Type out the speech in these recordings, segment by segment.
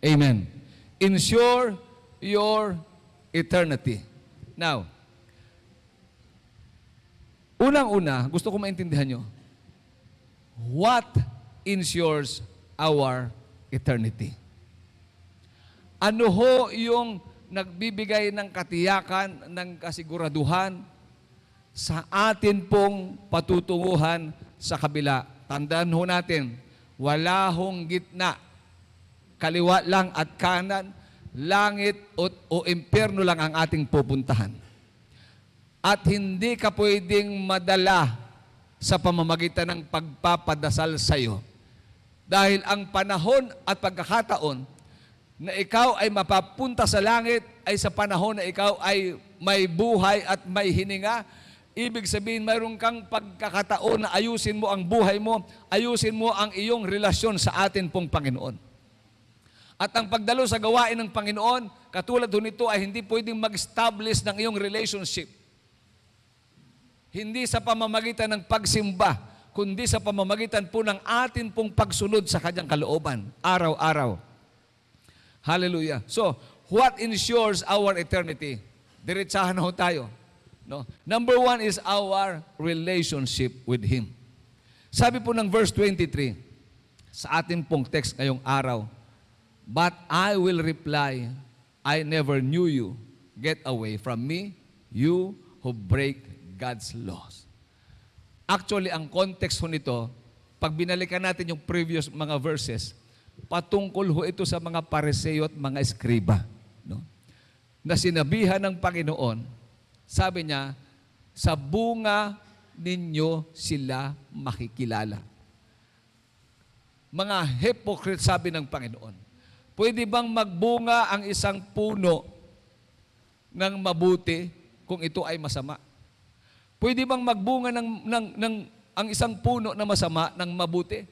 Amen. Ensure your eternity. Now, unang-una, gusto ko maintindihan nyo, what ensures our eternity? Ano ho yung nagbibigay ng katiyakan, ng kasiguraduhan sa atin pong patutunguhan sa kabila? Tandaan ho natin, wala hong gitna, kaliwa lang at kanan, langit o impyerno lang ang ating pupuntahan. At hindi ka pwedeng madala sa pamamagitan ng pagpapadasal sa iyo. Dahil ang panahon at pagkakataon na ikaw ay mapapunta sa langit ay sa panahon na ikaw ay may buhay at may hininga. Ibig sabihin, mayroon kang pagkakataon na ayusin mo ang buhay mo, ayusin mo ang iyong relasyon sa atin pong Panginoon. At ang pagdalo sa gawain ng Panginoon, katulad nito ay hindi pwedeng mag-establish ng iyong relationship. Hindi sa pamamagitan ng pagsimba, kundi sa pamamagitan po ng atin pong pagsunod sa Kanyang kalooban, araw-araw. Hallelujah. So, what ensures our eternity? Diretsahan na ho tayo. No? Number 1 is our relationship with Him. Sabi po ng verse 23, sa ating pong text ngayong araw, but I will reply, I never knew you. Get away from me, you who break God's laws. Actually, ang context ho nito, pag binalikan natin yung previous mga verses, patungkol ho ito sa mga Pariseo at mga Eskriba. No? Na sinabihan ng Panginoon, sabi niya, sa bunga ninyo sila makikilala. Mga hypocrite, sabi ng Panginoon. Pwede bang magbunga ang isang puno ng mabuti kung ito ay masama? Pwede bang magbunga ang isang puno na masama ng mabuti?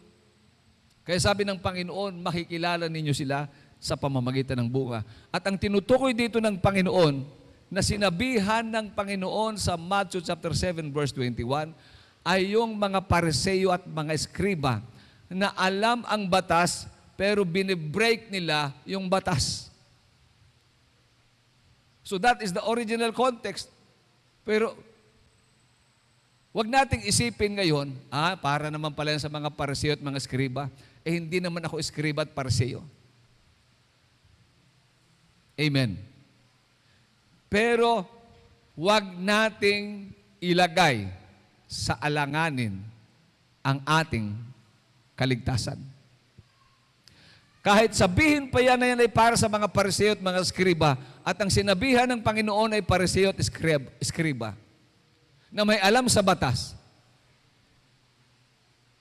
Kaya sabi ng Panginoon, makikilala ninyo sila sa pamamagitan ng bunga. At ang tinutukoy dito ng Panginoon, na sinabihan ng Panginoon sa Matthew chapter 7 verse 21, ay yung mga Pariseo at mga Eskriba na alam ang batas, pero binibreak nila yung batas. So that is the original context. Pero wag nating isipin ngayon, para naman pala yan sa mga Pariseo at mga Eskriba, hindi naman ako Eskriba at Pariseo. Amen. Pero wag nating ilagay sa alanganin ang ating kaligtasan. Kahit sabihin pa yan na yan ay para sa mga Pariseo at mga Eskriba, at ang sinabihan ng Panginoon ay Pariseo at Eskriba, na may alam sa batas,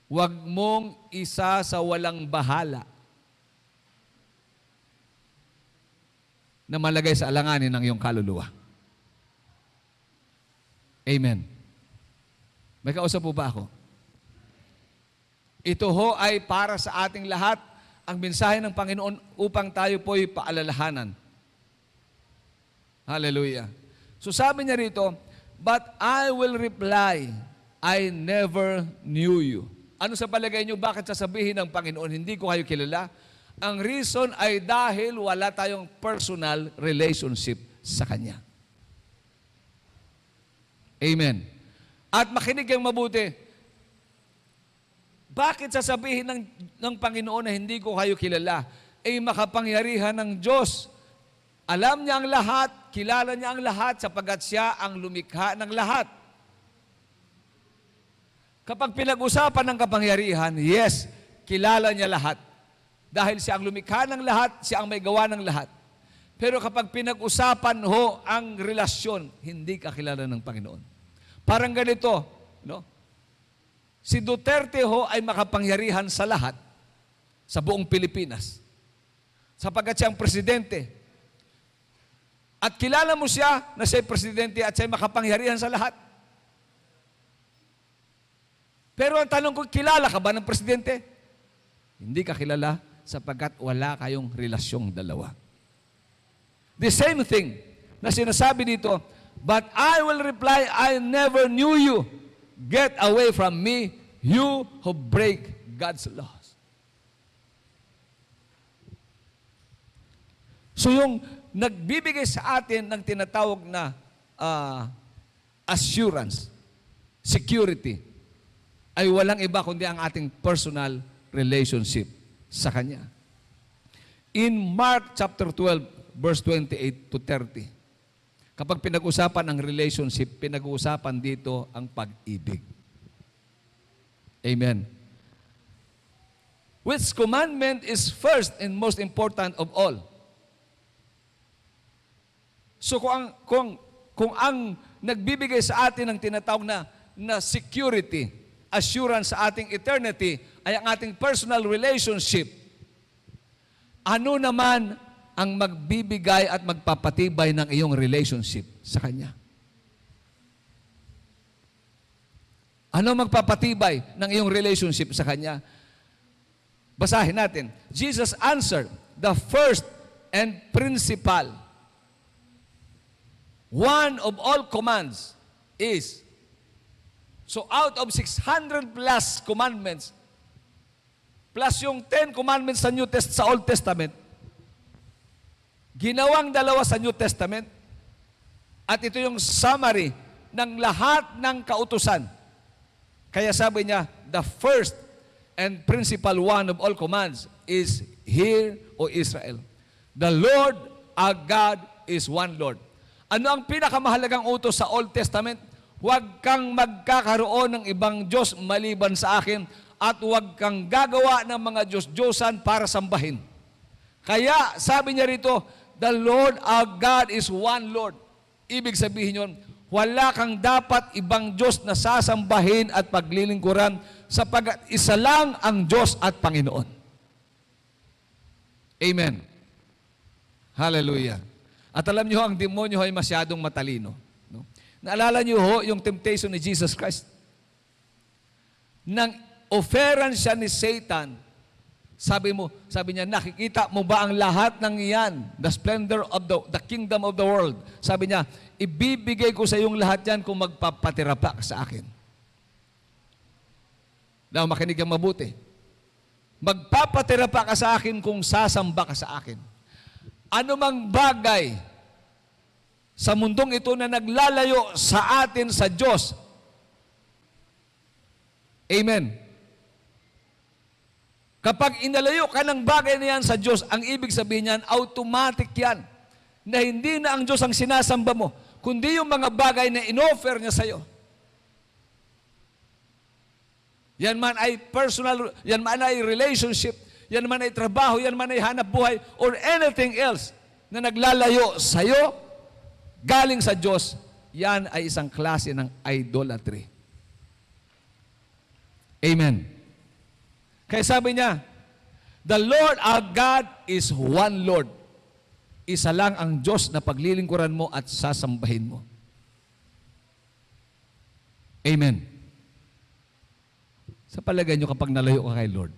huwag mong isa sa walang bahala na malagay sa alanganin ng iyong kaluluwa. Amen. May kausap po ba ako? Ito ho ay para sa ating lahat, ang mensahe ng Panginoon upang tayo po'y paalalahanan. Hallelujah. So sabi niya rito, but I will reply, I never knew you. Ano sa palagay niyo, bakit sasabihin ng Panginoon, hindi ko kayo kilala? Ang reason ay dahil wala tayong personal relationship sa Kanya. Amen. At makinig kang mabuti. Bakit sasabihin ng Panginoon na hindi ko kayo kilala? Makapangyarihan ng Diyos. Alam niya ang lahat, kilala niya ang lahat, sapagkat siya ang lumikha ng lahat. Kapag pinag-usapan ng kapangyarihan, yes, kilala niya lahat. Dahil siya ang lumikha ng lahat, siya ang may gawa ng lahat. Pero kapag pinag-usapan ho ang relasyon, hindi kakilala ng Panginoon. Parang ganito, no? Si Duterte ho ay makapangyarihan sa lahat, sa buong Pilipinas. Sapagkat siya ang presidente. At kilala mo siya na siya ay presidente at siya ay makapangyarihan sa lahat. Pero ang tanong ko, kilala ka ba ng presidente? Hindi ka kilala sapagkat wala kayong relasyong dalawa. The same thing na sinasabi dito, but I will reply, I never knew you. Get away from me, you who break God's laws. So yung nagbibigay sa atin ng tinatawag na assurance, security, ay walang iba kundi ang ating personal relationship sa Kanya. In Mark chapter 12, verse 28 to 30, kapag pinag-usapan ang relationship, pinag-uusapan dito ang pag-ibig. Amen. Which commandment is first and most important of all? So kung ang nagbibigay sa atin ng tinatawag na security, assurance sa ating eternity ay ang ating personal relationship, ano naman ang magbibigay at magpapatibay ng iyong relationship sa Kanya? Ano magpapatibay ng iyong relationship sa Kanya? Basahin natin. Jesus answered, the first and principal, one of all commands is, so out of 600 plus commandments, plus yung 10 commandments sa Old Testament, ginawang dalawa sa New Testament, at ito yung summary ng lahat ng kautusan. Kaya sabi niya, the first and principal one of all commands is, Hear, O Israel, the Lord our God is one Lord. Ano ang pinakamahalagang utos sa Old Testament? Huwag kang magkakaroon ng ibang Diyos maliban sa akin, at huwag kang gagawa ng mga Diyos-Diyosan para sambahin. Kaya sabi niya rito, the Lord our God is one Lord. Ibig sabihin yun, wala kang dapat ibang Diyos na sasambahin at paglilingkuran, sapagkat isa lang ang Diyos at Panginoon. Amen. Hallelujah. At alam niyo, ang demonyo ay masyadong matalino. No? Naalala niyo ho yung temptation ni Jesus Christ? Nang offeran siya ni Satan, sabi niya, nakikita mo ba ang lahat ng iyan, the splendor of the kingdom of the world? Sabi niya, ibibigay ko sa iyong lahat yan kung magpapatira pa ka sa akin. Now, makinig kang mabuti. Magpapatira pa ka sa akin kung sasamba ka sa akin. Ano mang bagay sa mundong ito na naglalayo sa atin sa Diyos. Amen. Kapag inalayo ka ng bagay na yan sa Diyos, ang ibig sabihin niyan, automatic yan, na hindi na ang Diyos ang sinasamba mo, kundi yung mga bagay na inoffer niya sa iyo. Yan man ay personal, yan man ay relationship, yan man ay trabaho, yan man ay hanap buhay, or anything else na naglalayo sa iyo, galing sa Diyos, yan ay isang klase ng idolatry. Amen. Kaya sabi niya, the Lord our God is one Lord. Isa lang ang Diyos na paglilingkuran mo at sasambahin mo. Amen. Sa palagay nyo, kapag nalayo ka kay Lord,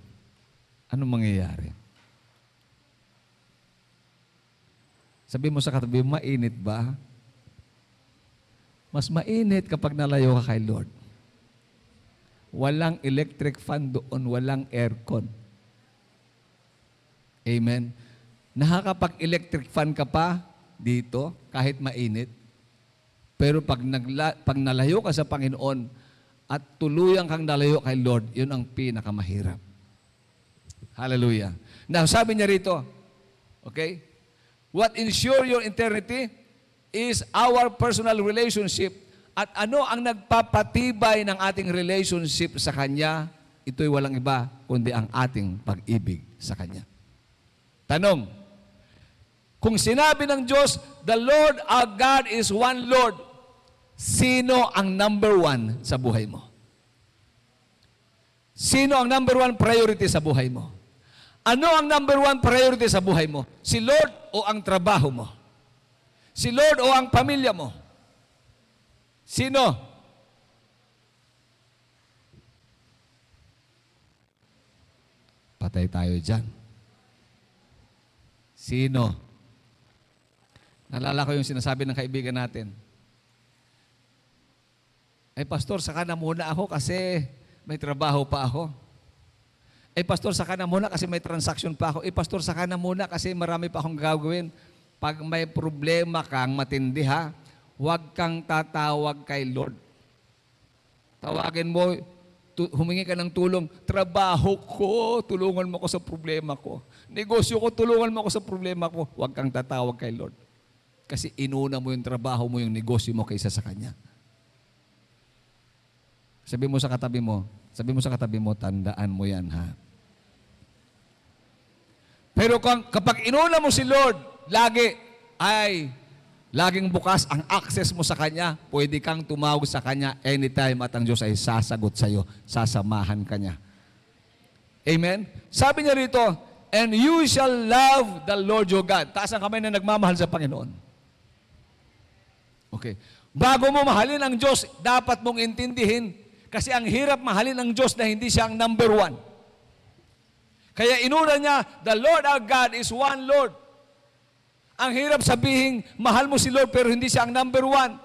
anong mangyayari? Sabi mo sa katabi, mainit ba? Mas mainit kapag nalayo ka kay Lord. Walang electric fan doon, walang aircon. Amen. Nakakapag-electric fan ka pa dito, kahit mainit. Pero pag nalayo ka sa Panginoon, at tuluyang kang nalayo kay Lord, yun ang pinakamahirap. Hallelujah. Now, sabi niya rito, okay, what ensure your eternity is our personal relationship. At ano ang nagpapatibay ng ating relationship sa Kanya? Ito'y walang iba, kundi ang ating pag-ibig sa Kanya. Tanong, kung sinabi ng Diyos, the Lord our God is one Lord, sino ang number one sa buhay mo? Sino ang number one priority sa buhay mo? Ano ang number one priority sa buhay mo? Si Lord o ang trabaho mo? Si Lord o ang pamilya mo? Sino? Patay tayo dyan. Sino? Naalala ko yung sinasabi ng kaibigan natin. Ay, pastor, saka na muna ako kasi may trabaho pa ako. Ay, pastor, saka na muna kasi may transaction pa ako. Ay, pastor, saka na muna kasi marami pa akong gagawin. Pag may problema kang matindi ha, huwag kang tatawag kay Lord. Tawagin mo, humingi ka ng tulong, trabaho ko, tulungan mo ko sa problema ko. Negosyo ko, tulungan mo ko sa problema ko. Huwag kang tatawag kay Lord. Kasi inuna mo yung trabaho mo, yung negosyo mo kaysa sa Kanya. Sabi mo sa katabi mo, tandaan mo yan ha. Pero kapag inuna mo si Lord, laging bukas ang access mo sa Kanya. Pwede kang tumawag sa Kanya anytime at ang Diyos ay sasagot sa iyo. Sasamahan ka niya. Amen? Sabi niya rito, and you shall love the Lord your God. Taas ang kamay na nagmamahal sa Panginoon. Okay. Bago mo mahalin ang Diyos, dapat mong intindihin, kasi ang hirap mahalin ang Diyos na hindi siya ang number one. Kaya inuna niya, the Lord our God is one Lord. Ang hirap sabihin, mahal mo si Lord pero hindi siya ang number one.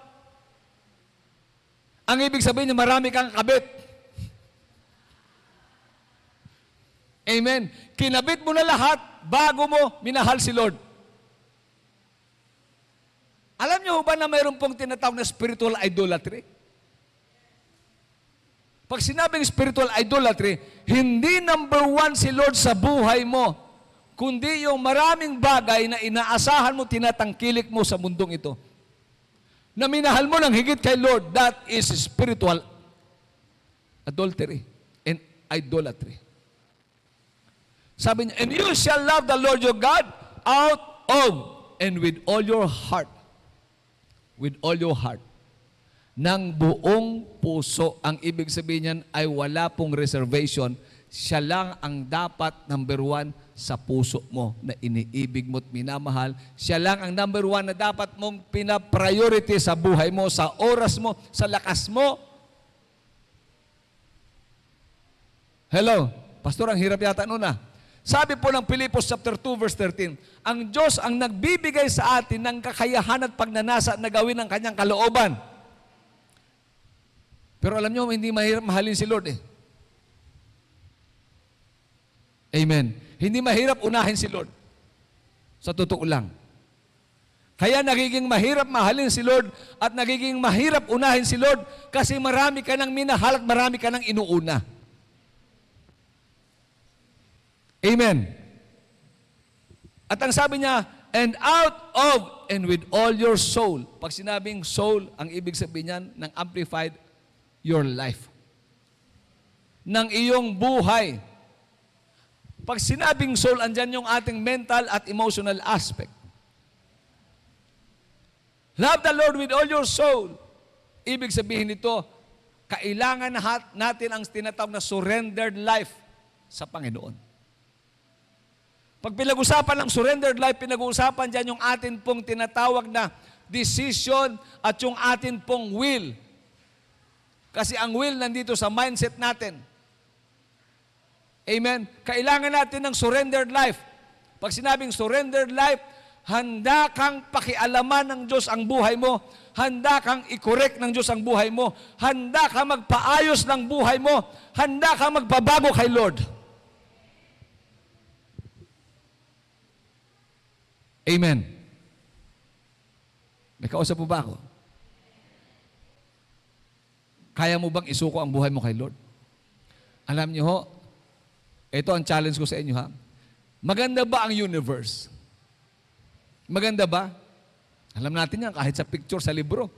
Ang ibig sabihin niya, marami kang kabit. Amen. Kinabit mo na lahat bago mo minahal si Lord. Alam niyo ba na mayroon pong tinatawag na spiritual idolatry? Pag sinabing spiritual idolatry, hindi number one si Lord sa buhay mo, kundi yung maraming bagay na inaasahan mo, tinatangkilik mo sa mundong ito. Na minahal mo ng higit kay Lord, that is spiritual adultery and idolatry. Sabi niya, and you shall love the Lord your God out of and with all your heart. With all your heart. Ng buong puso. Ang ibig sabihin niyan ay wala pong reservation. Siya lang ang dapat number one sa puso mo na iniibig mo at minamahal. Siya lang ang number one na dapat mong pinapriority sa buhay mo, sa oras mo, sa lakas mo. Hello? Pastor, ang hirap yata nun ah. Sabi po ng Pilipos chapter 2 verse 13, ang Diyos ang nagbibigay sa atin ng kakayahan at pagnanasa na gawin ang kanyang kalooban. Pero alam niyo, hindi mahirap mahalin si Lord eh. Amen. Hindi mahirap unahin si Lord. Sa totoo lang. Kaya nagiging mahirap mahalin si Lord at nagiging mahirap unahin si Lord kasi marami ka nang minahal at marami ka nang inuuna. Amen. At ang sabi niya, and out of and with all your soul. Pag sinabing soul, ang ibig sabihin niyan ng amplified, your life. Ng iyong buhay. Pag sinabing soul, andyan yung ating mental at emotional aspect. Love the Lord with all your soul. Ibig sabihin nito, kailangan natin ang tinatawag na surrendered life sa Panginoon. Pag pinag-usapan ng surrendered life, pinag-uusapan dyan yung atin pong tinatawag na decision at yung atin pong will. Kasi ang will nandito sa mindset natin. Amen? Kailangan natin ng surrendered life. Pag sinabing surrendered life, handa kang pakialaman ng Diyos ang buhay mo. Handa kang i-correct ng Diyos ang buhay mo. Handa kang magpaayos ng buhay mo. Handa kang magbabago kay Lord. Amen. May kausap mo ba ako? Kaya mo bang isuko ang buhay mo kay Lord? Alam niyo ho, ito ang challenge ko sa inyo ha. Maganda ba ang universe? Maganda ba? Alam natin yan kahit sa picture sa libro.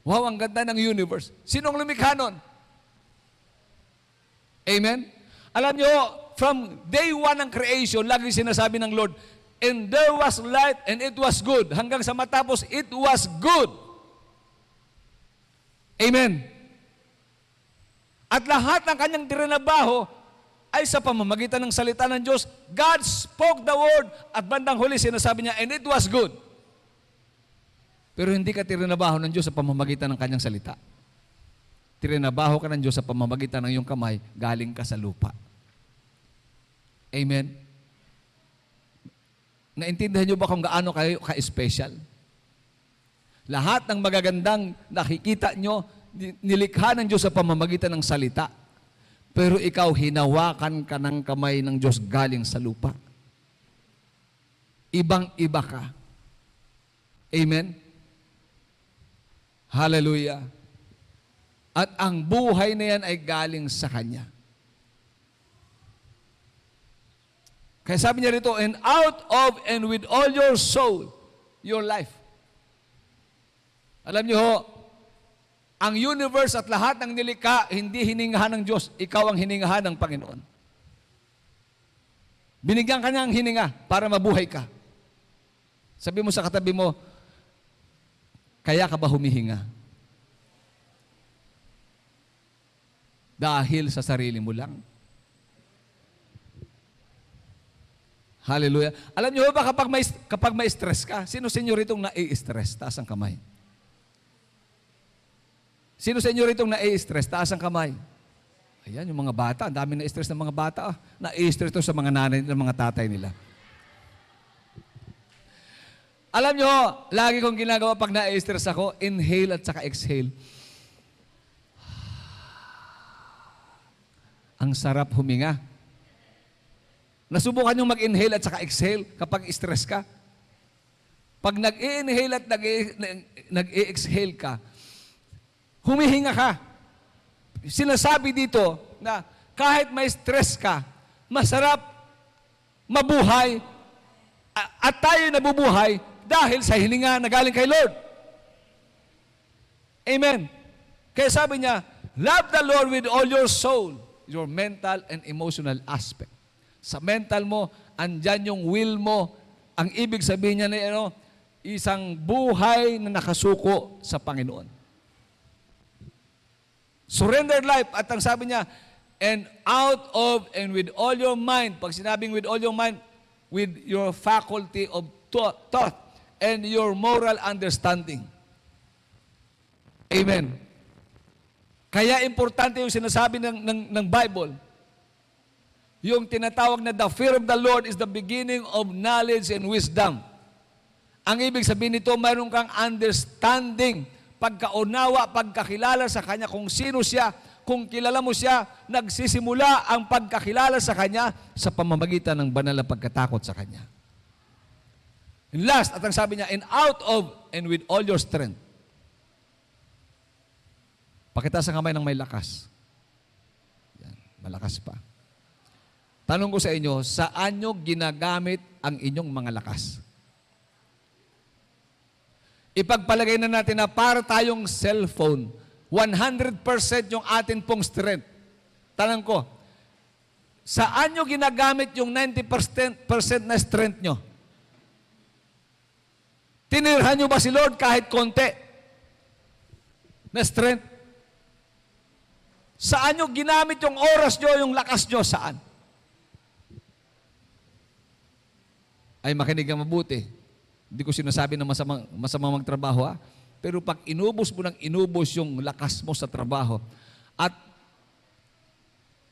Wow, ang ganda ng universe. Sinong lumikha nun? Amen? Alam niyo, from day one ng creation, lagi sinasabi ng Lord, and there was light and it was good. Hanggang sa matapos, it was good. Amen. At lahat ng kanyang trinabaho ay sa pamamagitan ng salita ng Diyos. God spoke the word at bandang huli sinasabi niya, and it was good. Pero hindi ka trinabaho ng Diyos sa pamamagitan ng kanyang salita. Trinabaho ka ng Diyos sa pamamagitan ng iyong kamay, galing ka sa lupa. Amen. Naintindihan niyo ba kung gaano kayo ka-special? Lahat ng magagandang nakikita nyo, nilikha ng Diyos sa pamamagitan ng salita. Pero ikaw, hinawakan ka ng kamay ng Diyos galing sa lupa. Ibang-iba ka. Amen? Hallelujah. At ang buhay na yan ay galing sa Kanya. Kaya sabi niya rito, and out of and with all your soul, your life. Alam niyo ho, ang universe at lahat ng nilikha, hindi hiningahan ng Diyos. Ikaw ang hiningahan ng Panginoon. Binigyan ka niya ang hininga para mabuhay ka. Sabi mo sa katabi mo, kaya ka ba humihinga? Dahil sa sarili mo lang. Hallelujah. Alam niyo ba kapag may stress ka, sino sa inyo ritong nai-stress? Taas ang kamay. Sino sa inyo ritong nai-stress? Taas ang kamay. Ayan, yung mga bata. Ang dami na-stress ng mga bata. Na-stress to sa mga nanay ng mga tatay nila. Alam niyo, lagi kong ginagawa pag na-stress ako, inhale at saka exhale. Ang sarap huminga. Nasubukan yung mag-inhale at saka exhale kapag stress ka? Pag nag-inhale at nag-exhale ka, humihinga ka. Sinasabi dito na kahit may stress ka, masarap mabuhay at tayo nabubuhay dahil sa hininga na galing kay Lord. Amen. Kaya sabi niya, love the Lord with all your soul, your mental and emotional aspect. Sa mental mo, andyan yung will mo. Ang ibig sabihin niya na isang buhay na nakasuko sa Panginoon. Surrendered life. At ang sabi niya, and out of and with all your mind. Pag sinabing with all your mind, with your faculty of thought and your moral understanding. Amen. Kaya importante yung sinasabi ng Bible. Yung tinatawag na the fear of the Lord is the beginning of knowledge and wisdom. Ang ibig sabihin nito, mayroon kang understanding, pagkaunawa, pagkakilala sa Kanya, kung sino siya, kung kilala mo siya, nagsisimula ang pagkakilala sa Kanya sa pamamagitan ng banal na pagkatakot sa Kanya. And last, at ang sabi niya, and out of and with all your strength. Pakita sa kamay ng may lakas. Yan, malakas pa. Tanong ko sa inyo, saan nyo ginagamit ang inyong mga lakas? Ipagpalagay na natin na para tayong cellphone, 100% yung atin pong strength. Tanong ko, saan nyo ginagamit yung 90% na strength nyo? Tinirhan nyo ba si Lord kahit konti na strength? Saan nyo ginamit yung oras nyo, yung lakas nyo, saan? Ay makinig ka mabuti. Hindi ko sinasabi na masamang magtrabaho, ha? Pero pag inubos mo ng inubos yung lakas mo sa trabaho at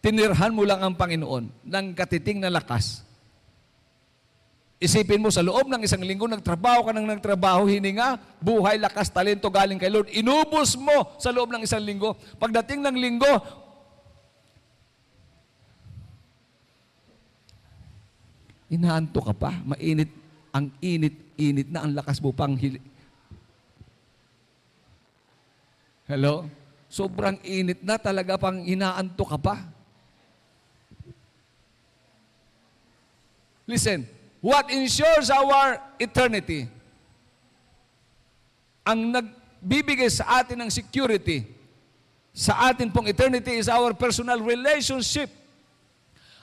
tinirhan mo lang ang Panginoon ng katiting na lakas, isipin mo sa loob ng isang linggo, nagtrabaho ka ng nagtrabaho, hininga, buhay, lakas, talento galing kay Lord, inubos mo sa loob ng isang linggo. Pagdating ng linggo, inaanto ka pa, mainit, ang init na, ang lakas mo pang Hello? Sobrang init na, talaga pang inaanto ka pa. Listen, what ensures our eternity? Ang nagbibigay sa atin ng security sa atin pong eternity is our personal relationship.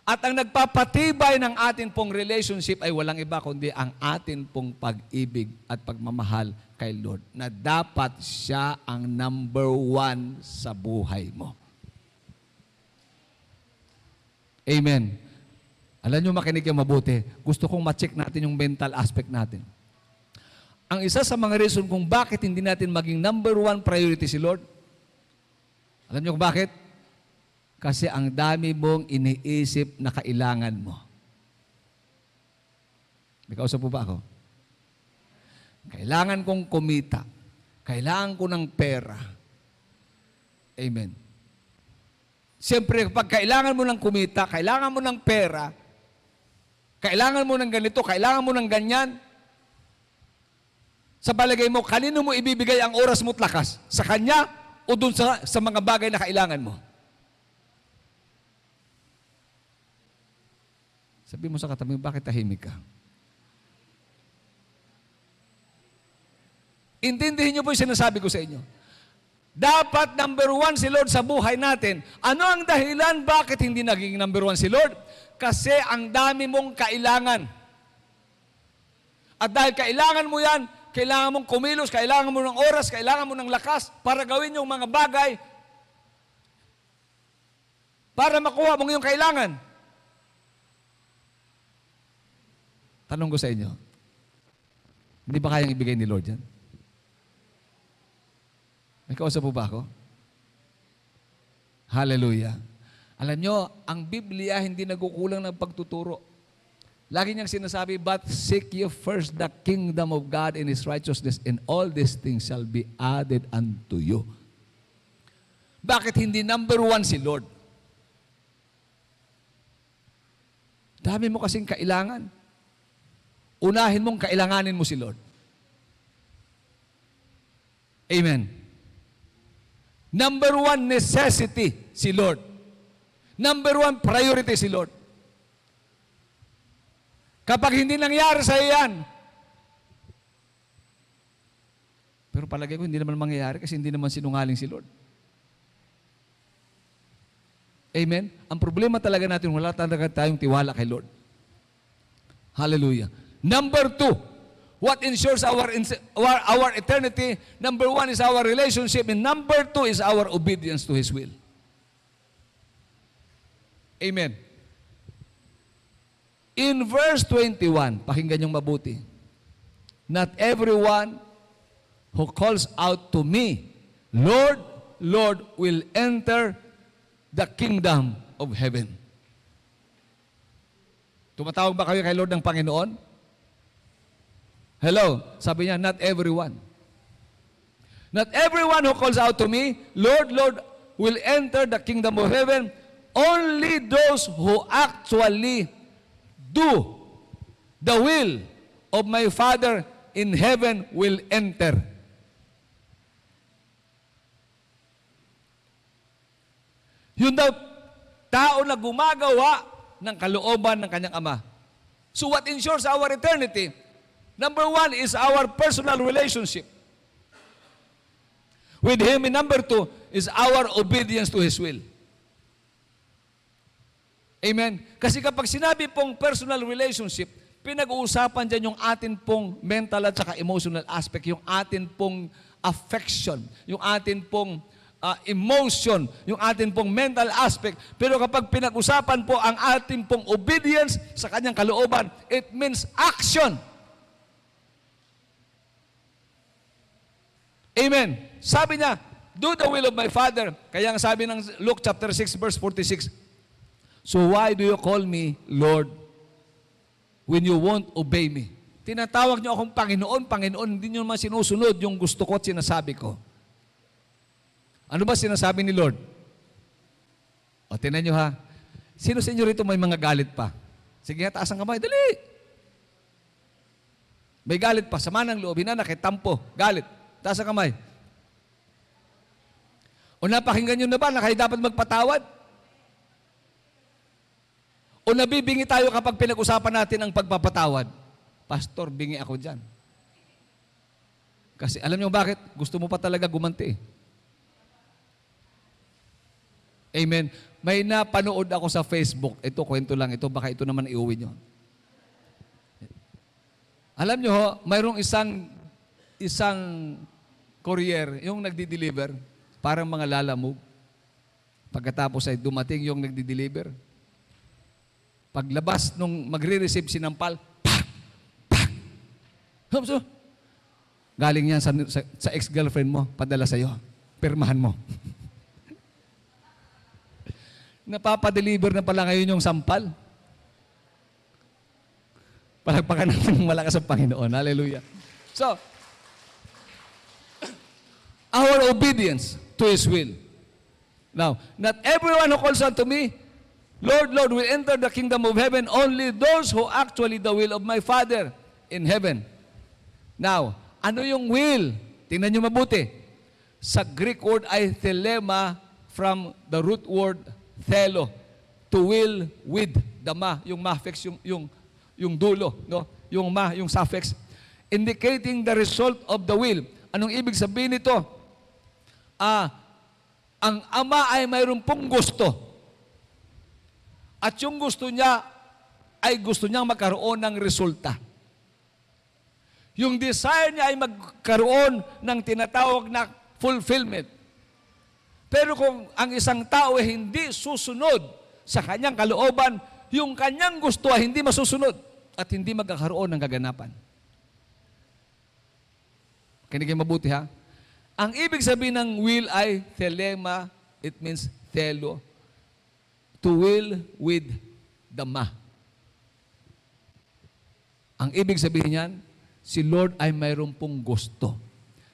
At ang nagpapatibay ng atin pong relationship ay walang iba kundi ang atin pong pag-ibig at pagmamahal kay Lord, na dapat siya ang number one sa buhay mo. Amen. Alam nyo, makinig yung mabuti. Gusto kong ma-check natin yung mental aspect natin. Ang isa sa mga reason kung bakit hindi natin maging number one priority si Lord, alam nyo kung bakit? Kasi ang dami mong iniisip na kailangan mo. May kausap po ba ako? Kailangan kong kumita. Kailangan ko ng pera. Amen. Siyempre, pag kailangan mo ng kumita, kailangan mo ng pera, kailangan mo ng ganito, kailangan mo ng ganyan, Sa palagay mo, kanino mo ibibigay ang oras mo at lakas? Sa Kanya o dun sa mga bagay na kailangan mo? Sabi mo sa katabi mo, bakit tahimik ka? Intindihin niyo po yung sinasabi ko sa inyo. Dapat number one si Lord sa buhay natin. Ano ang dahilan bakit hindi naging number one si Lord? Kasi ang dami mong kailangan. At dahil kailangan mo yan, kailangan mong kumilos, kailangan mo ng oras, kailangan mo ng lakas para gawin yung mga bagay para makuha mong yung kailangan. Tanong ko sa inyo, hindi ba kayang ibigay ni Lord yan? May kausap po ba ako? Hallelujah. Alam nyo, ang Biblia hindi nagkukulang ng pagtuturo. Lagi niyang sinasabi, but seek ye first the kingdom of God and His righteousness, and all these things shall be added unto you. Bakit hindi number one si Lord? Dami mo kasing kailangan. Unahin mong kailanganin mo si Lord. Amen. Number one necessity si Lord. Number one priority si Lord. Kapag hindi nangyari sa iyan, pero palagay ko hindi naman mangyayari kasi hindi naman sinungaling si Lord. Amen? Ang problema talaga natin, wala talaga tayong tiwala kay Lord. Hallelujah. Number two, what ensures our eternity? Number one is our relationship, and number two is our obedience to His will. Amen. In verse 21, pakinggan niyong mabuti. Not everyone who calls out to me, Lord, Lord, will enter the kingdom of heaven. Tumatawag ba kayo kay Lord ng Panginoon? Hello? Sabi niya, not everyone. Not everyone who calls out to me, Lord, Lord, will enter the kingdom of heaven. Only those who actually do the will of my Father in heaven will enter. Yun daw, tao na gumagawa ng kalooban ng kanyang Ama. So what ensures our eternity? Number one is our personal relationship with Him, and number two is our obedience to His will. Amen? Kasi kapag sinabi pong personal relationship, pinag-uusapan dyan yung atin pong mental at saka emotional aspect, yung atin pong affection, yung atin pong emotion, yung atin pong mental aspect. Pero kapag pinag-usapan po ang atin pong obedience sa kanyang kalooban, it means action. Amen. Sabi niya, do the will of my Father. Kaya ang sabi ng Luke chapter 6 verse 46, so why do you call me Lord when you won't obey me? Tinatawag niyo akong Panginoon, Panginoon, hindi niyo naman sinusunod yung gusto ko at sinasabi ko. Ano ba sinasabi ni Lord? O, tinan niyo ha. Sino sa inyo rito may mga galit pa? Sige, taas ang kamay. Dali! May galit pa. Sama ng loob. Hinanakit, tampo. Galit. Taas ang kamay. O napakinggan niyo na ba na kayo dapat magpatawad? O nabibingi tayo kapag pinag-usapan natin ang pagpapatawad? Pastor, bingi ako dyan. Kasi alam niyo bakit? Gusto mo pa talaga gumanti. Amen. May napanood ako sa Facebook. Ito, kwento lang ito. Baka ito naman iuwi nyo. Alam nyo ho, mayroong isang courier, yung nagdi-deliver, parang mga lalamove. Pagkatapos ay dumating yung nagdi-deliver. Paglabas nung magre-receive sinampal, pak! Pak! So, galing yan sa ex-girlfriend mo, padala sa'yo. Pirmahan mo. Napapadeliver na pala ngayon yung sampal. Palagpakan natin ng malakas ang Panginoon. Hallelujah. So, our obedience to His will. Now, not everyone who calls unto me, Lord, Lord, will enter the kingdom of heaven. Only those who actually the will of my Father in heaven. Now, Ano yung will? Tingnan nyo mabuti. Sa Greek word ay thelema, from the root word thelo, to will with the ma, yung suffix, yung dulo, no? Yung ma, yung suffix, indicating the result of the will. Anong ibig sabihin nito? Ang ama ay mayroon pong gusto. At yung gusto niya ay gusto niyang magkaroon ng resulta. Yung desire niya ay magkaroon ng tinatawag na fulfillment. Pero kung ang isang tao ay hindi susunod sa kanyang kalooban, yung kanyang gusto ay hindi masusunod at hindi magkakaroon ng kaganapan. Kinigay mabuti ha. Ang ibig sabihin ng will ay thelema, it means thelo, to will with the ma. Ang ibig sabihin niyan, si Lord ay mayroon pong gusto.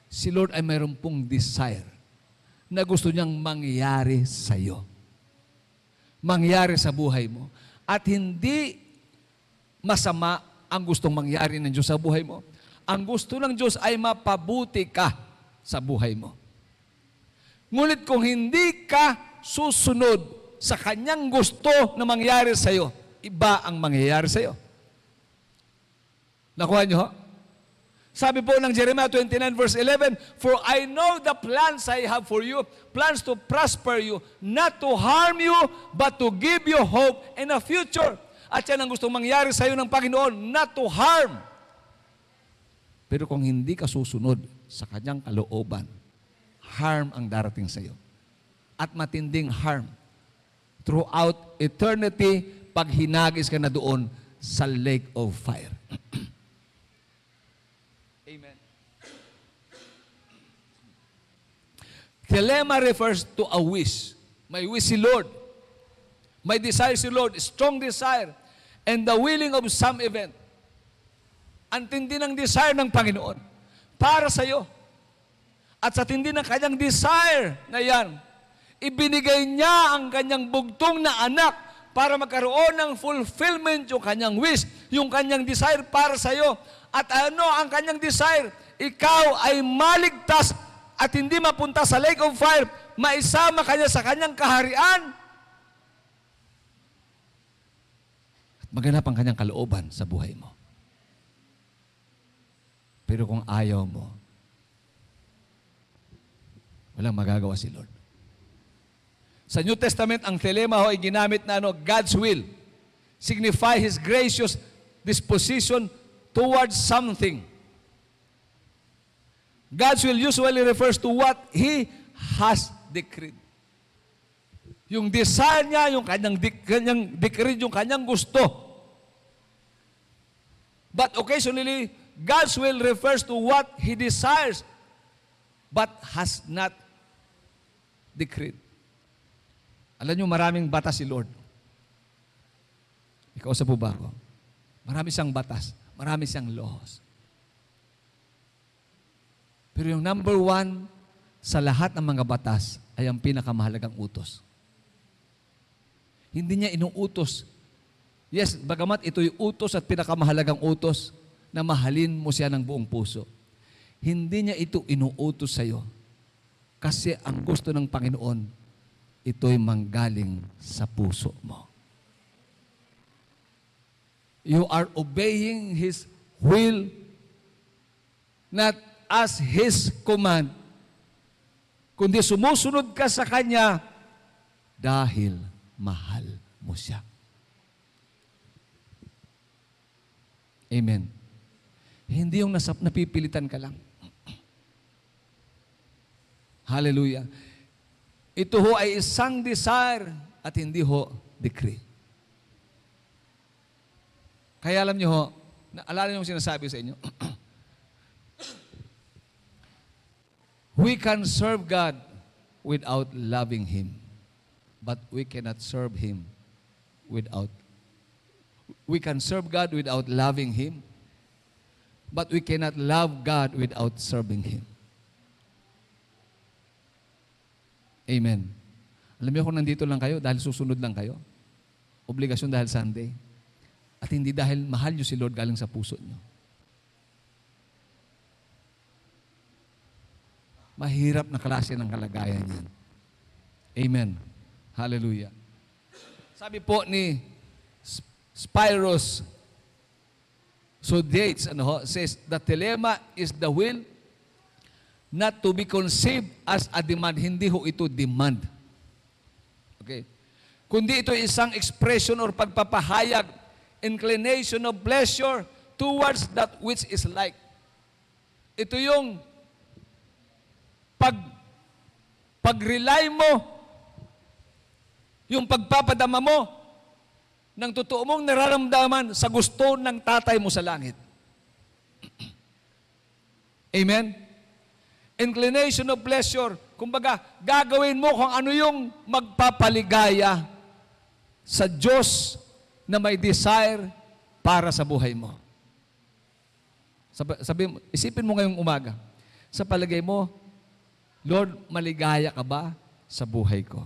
Si Lord ay mayroon pong desire na gusto niyang mangyari sa iyo. Mangyari sa buhay mo. At hindi masama ang gustong mangyari ng Diyos sa buhay mo. Ang gusto ng Diyos ay mapabuti ka sa buhay mo. Ngunit kung hindi ka susunod sa kanyang gusto na mangyari sa iyo, iba ang mangyayari sa iyo. Nakuha niyo ho? Sabi po ng Jeremiah 29 verse 11, "For I know the plans I have for you, plans to prosper you, not to harm you, but to give you hope and a future." At yan ang gustong mangyari sa iyo ng Panginoon, not to harm. Pero kung hindi ka susunod sa kanyang kalooban, harm ang darating sa iyo. At matinding harm. Throughout eternity, pag hinagis ka na doon sa lake of fire. Amen. Thelema refers to a wish. May wish si Lord. May desire si Lord, strong desire, and the willing of some event. Ang tindi ng desire ng Panginoon para sa iyo. At sa tindi ng kanyang desire na yan, ibinigay niya ang kanyang bugtong na anak para magkaroon ng fulfillment yung kanyang wish, yung kanyang desire para sa iyo. At ano ang kanyang desire? Ikaw ay maligtas at hindi mapunta sa lake of fire, maisama kanya sa kanyang kaharian. At maganap ang kanyang kalooban sa buhay mo. Pero kung ayaw mo, walang magagawa si Lord. Sa New Testament, ang thelema ho ay ginamit na God's will. Signify His gracious disposition towards something. God's will usually refers to what He has decreed. Yung desire niya, yung kanyang decree, yung kanyang gusto. But occasionally, God's will refers to what He desires but has not decreed. Alam niyo, maraming batas si Lord. Ikaw sa po ba ako? Marami siyang batas. Marami siyang laws. Pero yung number one sa lahat ng mga batas ay ang pinakamahalagang utos. Hindi niya inuutos. Yes, bagamat ito'y utos at pinakamahalagang utos na mahalin mo siya ng buong puso. Hindi niya ito inuutos sa iyo. Kasi ang gusto ng Panginoon, ito'y manggaling sa puso mo. You are obeying His will, not as His command, kundi sumusunod ka sa Kanya dahil mahal mo siya. Amen. Hindi yung napipilitan ka lang. Hallelujah. Ito ho ay isang desire at hindi ho decree. Kaya alam niyo ho, naalala niyo yung sinasabi sa inyo, we can serve God without loving Him, but we cannot serve Him without. We can serve God without loving Him, but we cannot love God without serving Him. Amen. Alam niyo kung nandito lang kayo, dahil susunod lang kayo, obligasyon dahil Sunday, at hindi dahil mahal niyo si Lord galing sa puso niyo. Mahirap na klase ng kalagayan yan. Amen. Hallelujah. Sabi po ni Spyros Sodiates, says, the dilemma is the will not to be conceived as a demand. Hindi ho ito demand. Okay? Kundi ito isang expression or pagpapahayag, inclination of pleasure towards that which is like. Ito yung pag-rely mo, yung pagpapadama mo ng totoo mong nararamdaman sa gusto ng tatay mo sa langit. Amen? Inclination of pleasure, kumbaga, gagawin mo kung ano yung magpapaligaya sa Diyos na may desire para sa buhay mo. Isipin mo ngayong umaga, sa palagay mo, Lord, maligaya ka ba sa buhay ko?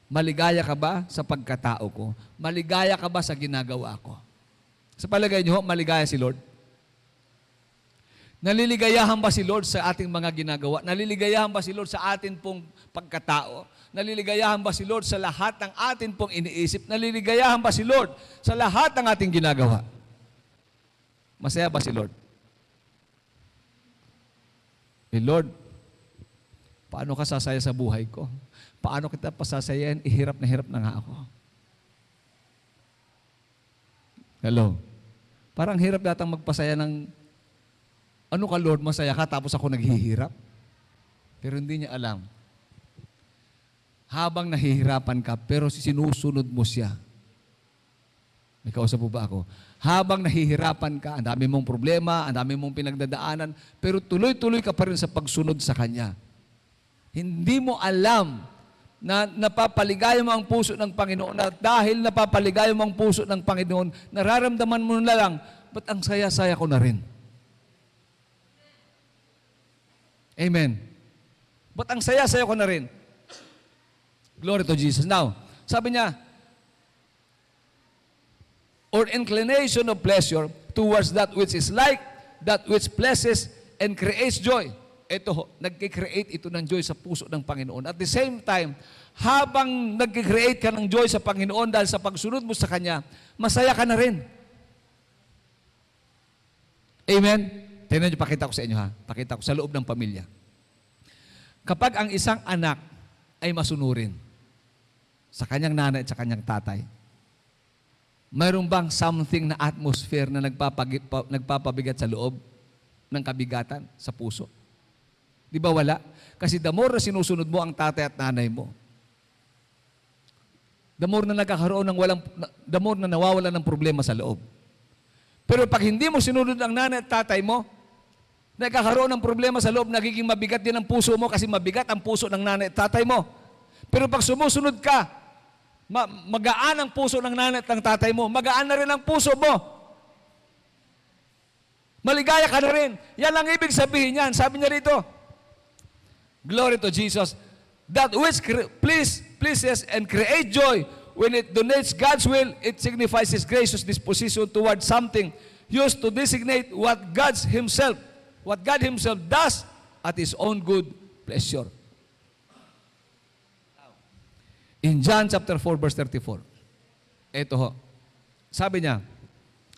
Maligaya ka ba sa pagkatao ko? Maligaya ka ba sa ginagawa ko? Sa palagay niyo, maligaya si Lord? Naliligayahan ba si Lord sa ating mga ginagawa? Naliligayahan ba si Lord sa atin pong pagkatao? Naliligayahan ba si Lord sa lahat ng atin pong iniisip? Naliligayahan ba si Lord sa lahat ng ating ginagawa? Masaya ba si Lord? Lord, paano ka sasaya sa buhay ko? Paano kita pasasayahin? Ihirap na hirap na nga ako. Hello? Parang hirap datang magpasaya ng, ano ka Lord, masaya ka, tapos ako naghihirap. Pero hindi niya alam. Habang nahihirapan ka, pero sinusunod mo siya. May kausap po ba ako? Habang nahihirapan ka, ang dami mong problema, ang dami mong pinagdadaanan, pero tuloy-tuloy ka pa rin sa pagsunod sa Kanya. Hindi mo alam na napapaligaya mo ang puso ng Panginoon at dahil napapaligaya mo ang puso ng Panginoon, nararamdaman mo na lang, ba't ang saya-saya ko na rin? Amen. Ba't ang saya-saya ko na rin? Glory to Jesus. Now, sabi niya, or inclination of pleasure towards that which is like, that which pleases and creates joy. Ito, nagkikreate ito ng joy sa puso ng Panginoon. At the same time, habang nagkikreate ka ng joy sa Panginoon dahil sa pagsunod mo sa Kanya, masaya ka na rin. Amen? Tingnan niyo, pakita ko sa inyo ha. Pakita ko sa loob ng pamilya. Kapag ang isang anak ay masunurin sa kanyang nanay at sa kanyang tatay, mayroon bang something na atmosphere na nagpapabigat sa loob ng kabigatan sa puso? Di ba wala? Kasi the more na sinusunod mo ang tatay at nanay mo, the more na nagkakaroon ng the more na nawawala ng problema sa loob. Pero pag hindi mo sinunod ang nanay at tatay mo, nagkakaroon ng problema sa loob, nagiging mabigat din ang puso mo kasi mabigat ang puso ng nanay at tatay mo. Pero pag sumusunod ka, magaan ang puso ng nanay at ng tatay mo, magaan na rin ang puso mo. Maligaya ka na rin. Yan ang ibig sabihin niyan. Sabi niya rito, glory to Jesus, that which pleases and create joy, when it donates God's will, it signifies His gracious disposition toward something used to designate what God Himself does at His own good pleasure. In John chapter 4, verse 34, ito ho, sabi niya,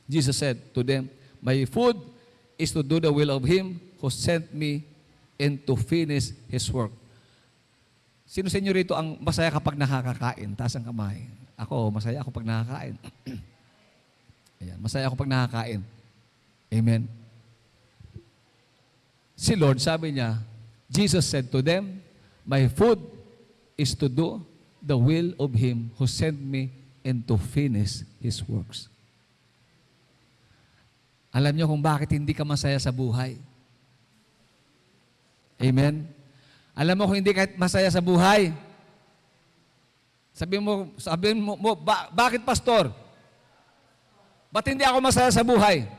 Jesus said to them, my food is to do the will of Him who sent me and to finish His work. Sino sa inyo rito ang masaya kapag nakakakain? Taas ang kamay. Ako, masaya ako pag nakakain. Ayan, masaya ako pag nakakain. Amen. Si Lord, sabi niya, Jesus said to them, my food is to do the will of Him who sent me and to finish His works. Alam niyo kung bakit hindi ka masaya sa buhay? Amen? Alam mo kung hindi ka masaya sa buhay? Sabihin mo, bakit pastor? Ba't hindi ako masaya sa buhay?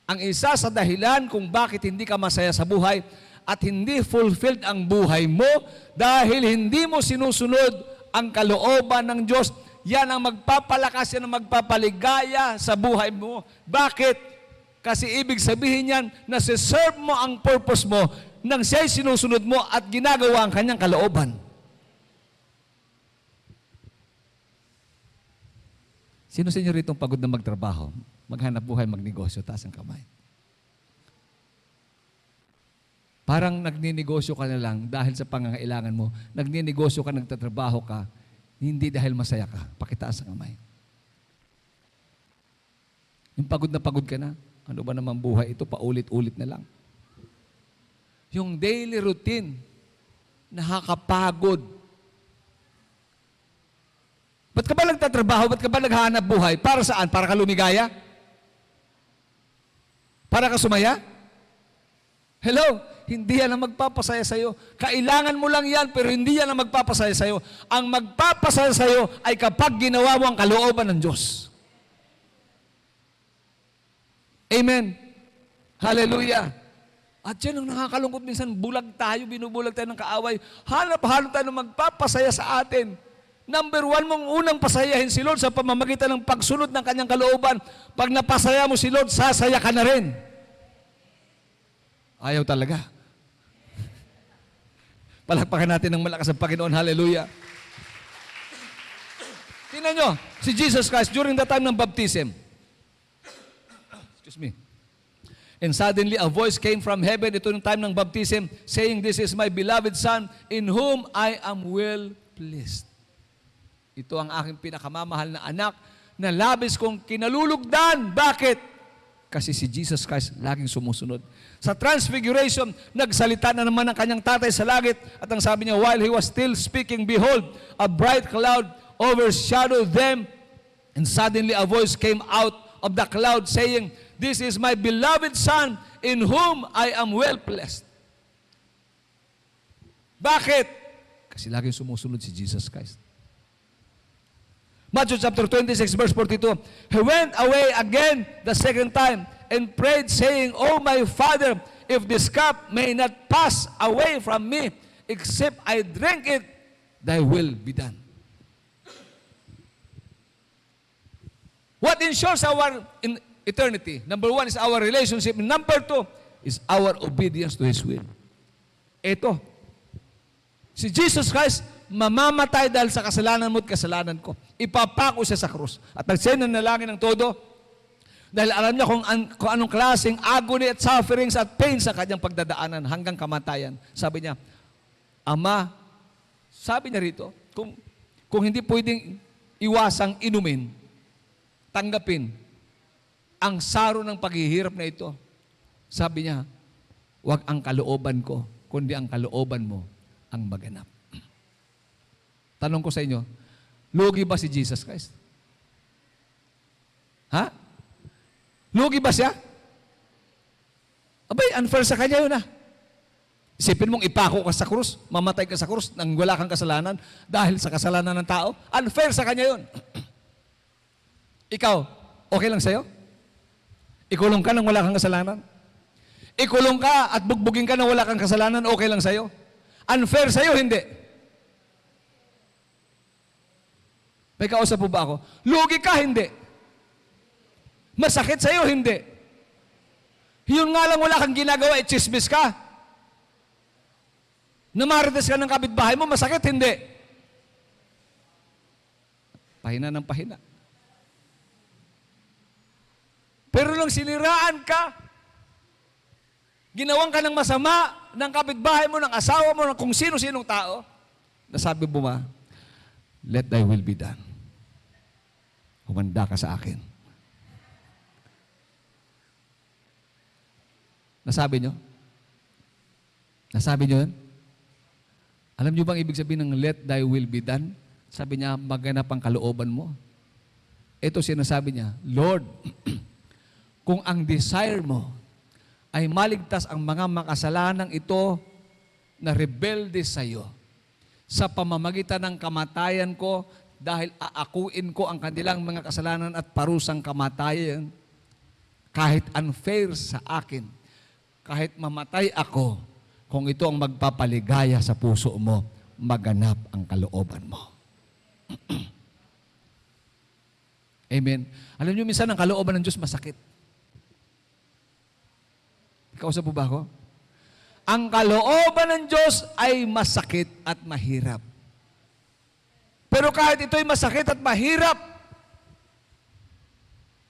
Ang isa sa dahilan kung bakit hindi ka masaya sa buhay at hindi fulfilled ang buhay mo dahil hindi mo sinusunod ang kalooban ng Diyos. Yan ang magpapalakas, yan ang magpapaligaya sa buhay mo. Bakit? Kasi ibig sabihin yan, nasi-serve mo ang purpose mo nang siya'y sinusunod mo at ginagawa ang kanyang kalooban. Sino sa inyo rito pagod na magtrabaho, maghanap buhay, magnegosyo, taas ang kamay? Parang nagninegosyo ka na lang dahil sa pangangailangan mo. Nagninegosyo ka, nagtatrabaho ka, hindi dahil masaya ka. Pakitaas ang kamay. Yung pagod ka na, ano ba naman buhay ito, paulit-ulit na lang. Yung daily routine, nakakapagod. Ba't ka ba nagtatrabaho? Ba't ka ba naghahanap buhay? Para saan? Para ka lumigaya? Para ka sumaya? Hello? Hindi yan ang magpapasaya sa'yo. Kailangan mo lang yan, pero hindi yan ang magpapasaya sa'yo. Ang magpapasaya sa'yo ay kapag ginawa mo ang kalooban ng Diyos. Amen. Hallelujah. At yan ang nakakalungkot minsan, bulag tayo, binubulag tayo ng kaaway. Hanap-hanap tayo ng magpapasaya sa atin. Number one mong unang pasayahin si Lord sa pamamagitan ng pagsunod ng kanyang kalooban. Pag napasaya mo si Lord, sasaya ka na rin. Ayaw talaga. Palakpakan natin ng malakas ang Panginoon. Hallelujah. Tingnan nyo, si Jesus Christ during the time ng baptism. Excuse me. And suddenly a voice came from heaven, ito yung time ng baptism, saying, "This is my beloved Son, in whom I am well pleased." Ito ang aking pinakamamahal na anak na labis kong kinalulugdan. Bakit? Kasi si Jesus Christ laging sumusunod. Sa Transfiguration, nagsalita na naman ang kanyang tatay sa langit at ang sabi niya, while he was still speaking, behold, a bright cloud overshadowed them, and suddenly a voice came out of the cloud saying, "This is my beloved Son, in whom I am well pleased." Bakit? Kasi laging sumusunod si Jesus Christ. Matthew chapter 26, verse 42, he went away again the second time and prayed, saying, "Oh my Father, if this cup may not pass away from me, except I drink it, thy will be done." What ensures our eternity? Number one is our relationship. Number two is our obedience to His will. Ito, si Jesus Christ, mamamatay dahil sa kasalanan mo at kasalanan ko. Ipapako siya sa krus. At nagsend ng nalangin ng todo dahil alam niya kung anong klaseng agony at sufferings at pain sa kanyang pagdadaanan hanggang kamatayan. Sabi niya, Ama, sabi niya rito, kung hindi pwedeng iwasang inumin, tanggapin ang saro ng paghihirap na ito. Sabi niya, wag ang kalooban ko, kundi ang kalooban mo ang maganap. Tanong ko sa inyo, lugi ba si Jesus Christ? Ha? Lugi ba siya? Abay, unfair sa kanya yun Isipin mong ipako ka sa krus, mamatay ka sa krus nang wala kang kasalanan dahil sa kasalanan ng tao. Unfair sa kanya yun. Ikaw, okay lang sa'yo? Ikulong ka nang wala kang kasalanan? Ikulong ka at bugbugin ka nang wala kang kasalanan, okay lang sa'yo? Unfair sa'yo, hindi. May kausap po ba ako? Lugi ka, hindi. Masakit sa'yo, hindi. Yun nga lang wala kang ginagawa, chismis ka. Namarites ka ng kapitbahay mo, masakit, hindi. Pahina ng pahina. Pero nung siniraan ka, ginawang ka ng masama ng kapitbahay mo, ng asawa mo, ng kung sino-sinong tao, nasabi mo ba, let thy will be done. Humanda ka sa akin. Nasabi nyo? Nasabi nyo yun? Alam nyo bang ibig sabihin ng let thy will be done? Sabi niya, maganap ang kalooban mo. Ito sinasabi niya, Lord, kung ang desire mo ay maligtas ang mga makasalanang ito na rebelde sa iyo, sa pamamagitan ng kamatayan ko, dahil aakuin ko ang kanilang mga kasalanan at parusang kamatayan, kahit unfair sa akin, kahit mamatay ako, kung ito ang magpapaligaya sa puso mo, maganap ang kalooban mo. Amen. Alam niyo, minsan ang kalooban ng Diyos masakit. Kausap po ba ako? Ang kalooban ng Diyos ay masakit at mahirap. Pero kahit ito'y masakit at mahirap,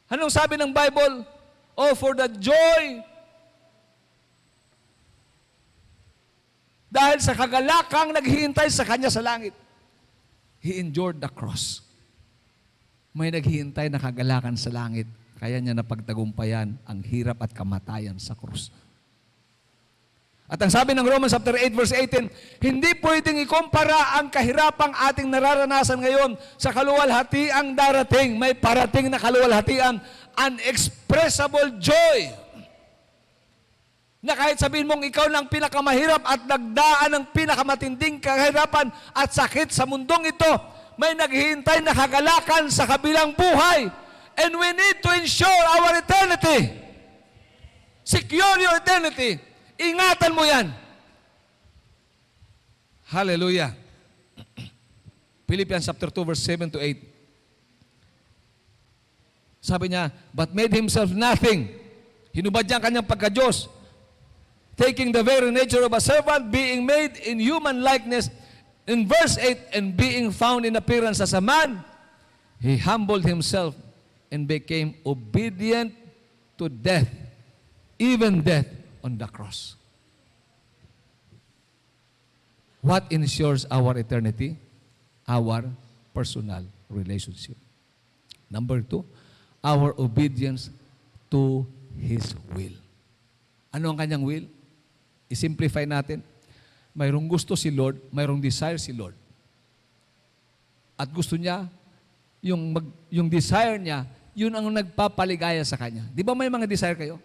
anong sabi ng Bible? Oh, for the joy, dahil sa kagalakang naghihintay sa Kanya sa langit, He endured the cross. May naghihintay na kagalakan sa langit, kaya niya napagtagumpayan ang hirap at kamatayan sa krus. At ang sabi ng Romans chapter 8 verse 18, hindi pwedeng ikumpara ang kahirapang ating nararanasan ngayon sa kaluwalhatiang darating. May parating na kaluwalhatian, unexpressible joy. Na kahit sabihin mong ikaw lang pinakamahirap at nagdaan ng pinakamatinding kahirapan at sakit sa mundong ito, may naghihintay na kagalakan sa kabilang buhay. And we need to ensure our eternity. Secure your eternity. Ingatan mo yan. Hallelujah. Philippians chapter 2 verse 7 to 8. Sabi niya, but made himself nothing. Hinubad niya ang kanyang pagka-Diyos, taking the very nature of a servant, being made in human likeness. In verse 8, and being found in appearance as a man, he humbled himself and became obedient to death, even death on the cross. What ensures our eternity? Our personal relationship. Number 2, our obedience to His will. Ano ang kanyang will? I-simplify natin. Mayroong gusto si Lord, mayroong desire si Lord. At gusto niya, yung desire niya, yun ang nagpapaligaya sa Kanya. Di ba may mga desire kayo?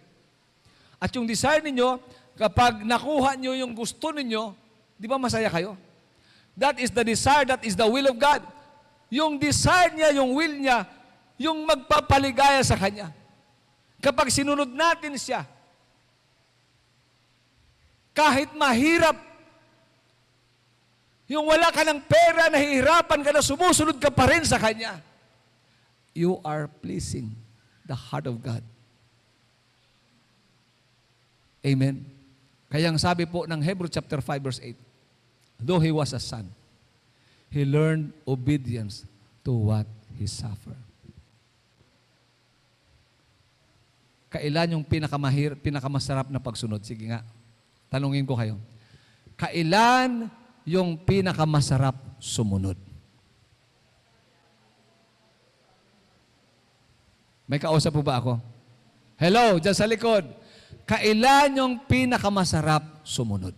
At yung desire ninyo, kapag nakuha nyo yung gusto ninyo, di ba masaya kayo? That is the desire, that is the will of God. Yung desire niya, yung will niya, yung magpapaligaya sa Kanya. Kapag sinunod natin siya, kahit mahirap, yung wala ka ng pera, nahihirapan ka na, sumusunod ka pa rin sa Kanya, you are pleasing the heart of God. Amen. Kaya ang sabi po ng Hebrews chapter 5 verse 8, though he was a son, he learned obedience to what he suffered. Kailan yung pinakamasarap na pagsunod? Sige nga, tanungin ko kayo. Kailan yung pinakamasarap sumunod? May kausap po ba ako? Hello, dyan sa likod. Kailan yung pinakamasarap sumunod?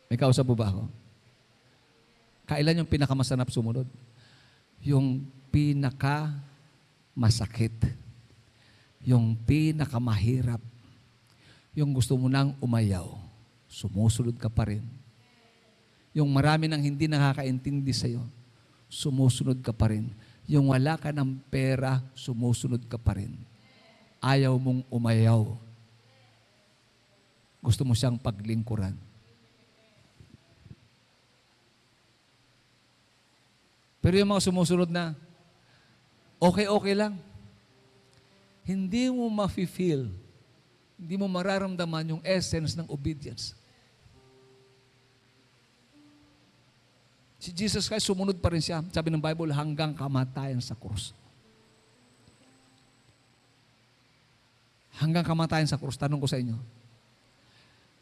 May kausap po ba ako? Kailan yung pinakamasarap sumunod? Yung pinakamasakit. Yung pinakamahirap. Yung gusto mo nang umayaw, sumusunod ka pa rin. Yung marami nang hindi nakakaintindi sa'yo, sumusunod ka pa rin. Yung wala ka ng pera, sumusunod ka pa rin. Ayaw mong umayaw. Gusto mo siyang paglingkuran. Pero yung mga sumusunod na, okay lang. Hindi mo ma-feel, hindi mo mararamdaman yung essence ng obedience. Si Jesus Christ, sumunod pa rin siya. Sabi ng Bible, hanggang kamatayan sa krus. Hanggang kamatayan sa krus. Tanong ko sa inyo,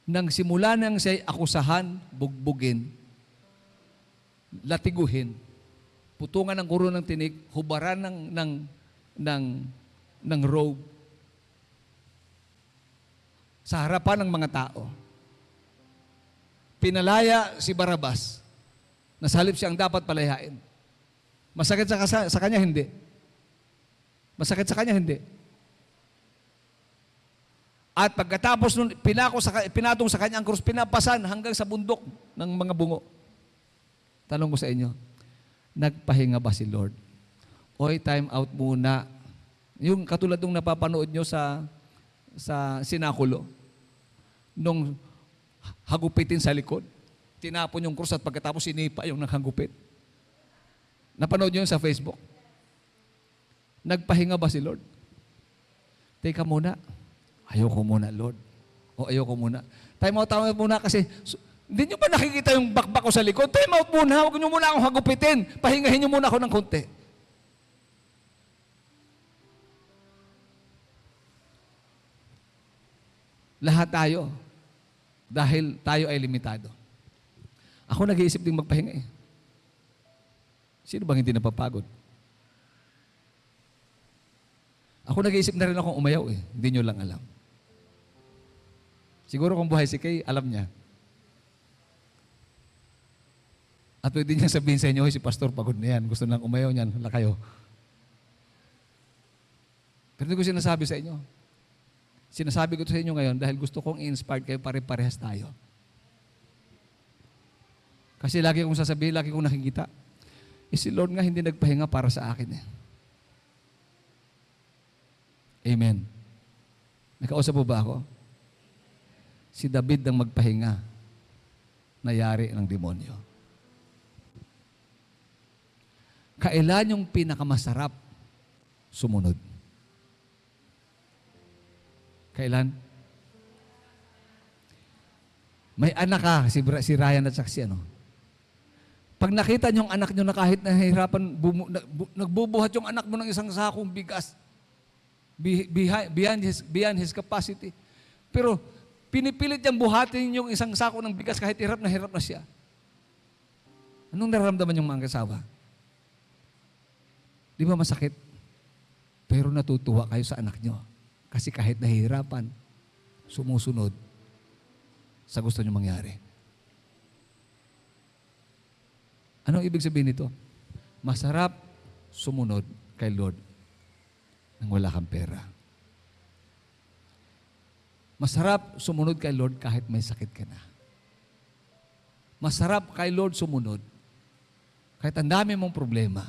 nang simula nang siya'y akusahan, bugbugin, latiguhin, putungan ng kuro ng tinik, hubaran ng robe, sa harapan ng mga tao, pinalaya si Barabas, na sa halip siyang dapat palayain. Masakit sa kanya, hindi. Masakit sa kanya, hindi. At pagkatapos nun, pinatong sa kanya ang krus, pinapasan hanggang sa bundok ng mga bungo. Tanong ko sa inyo, nagpahinga ba si Lord? Oy, time out muna. Yung katulad ng napapanood nyo sa sinakulo, nung hagupitin sa likod, tinapon yung krus at pagkatapos sinipa yung naghagupit. Napanood nyo yun sa Facebook? Nagpahinga ba si Lord? Teka muna. Ayoko muna, Lord. O ayoko muna. Time out muna kasi hindi nyo ba nakikita yung bakbak ko sa likod? Time out muna. Huwag nyo muna akong hagupitin. Pahingahin nyo muna ako ng konti. Lahat tayo. Dahil tayo ay limitado. Ako nag-iisip din magpahinga eh. Sino bang hindi napapagod? Ako nag-iisip na rin akong umayaw eh. Hindi nyo lang alam. Siguro kung buhay si Kay, alam niya. At pwede niya sabihin sa inyo, si Pastor, pagod na yan. Gusto nang umayaw niyan. Hala kayo. Pero hindi ko sinasabi sa inyo. Sinasabi ko ito sa inyo ngayon dahil gusto kong i-inspire kayo pare-parehas tayo. Kasi lagi kong sasabihin, lagi kong nakikita, si Lord nga hindi nagpahinga para sa akin eh. Amen. Nakausap po ba ako? Si David ang magpahinga, nayari ng demonyo. Kailan yung pinakamasarap sumunod? Kailan? May anak ka, si Ryan at si ano. Pag nakita niyong anak niyo na kahit nahihirapan, nagbubuhat yung anak mo ng isang sakong bigas beyond his capacity. Pero pinipilit niyang buhatin yung isang sako ng bigas kahit hirap na siya. Anong nararamdaman yung mga kasawa? Di ba masakit? Pero natutuwa kayo sa anak niyo. Kasi kahit nahihirapan, sumusunod sa gusto niyo mangyari. Anong ibig sabihin nito? Masarap sumunod kay Lord nang wala kang pera. Masarap sumunod kay Lord kahit may sakit ka na. Masarap kay Lord sumunod kahit ang dami mong problema.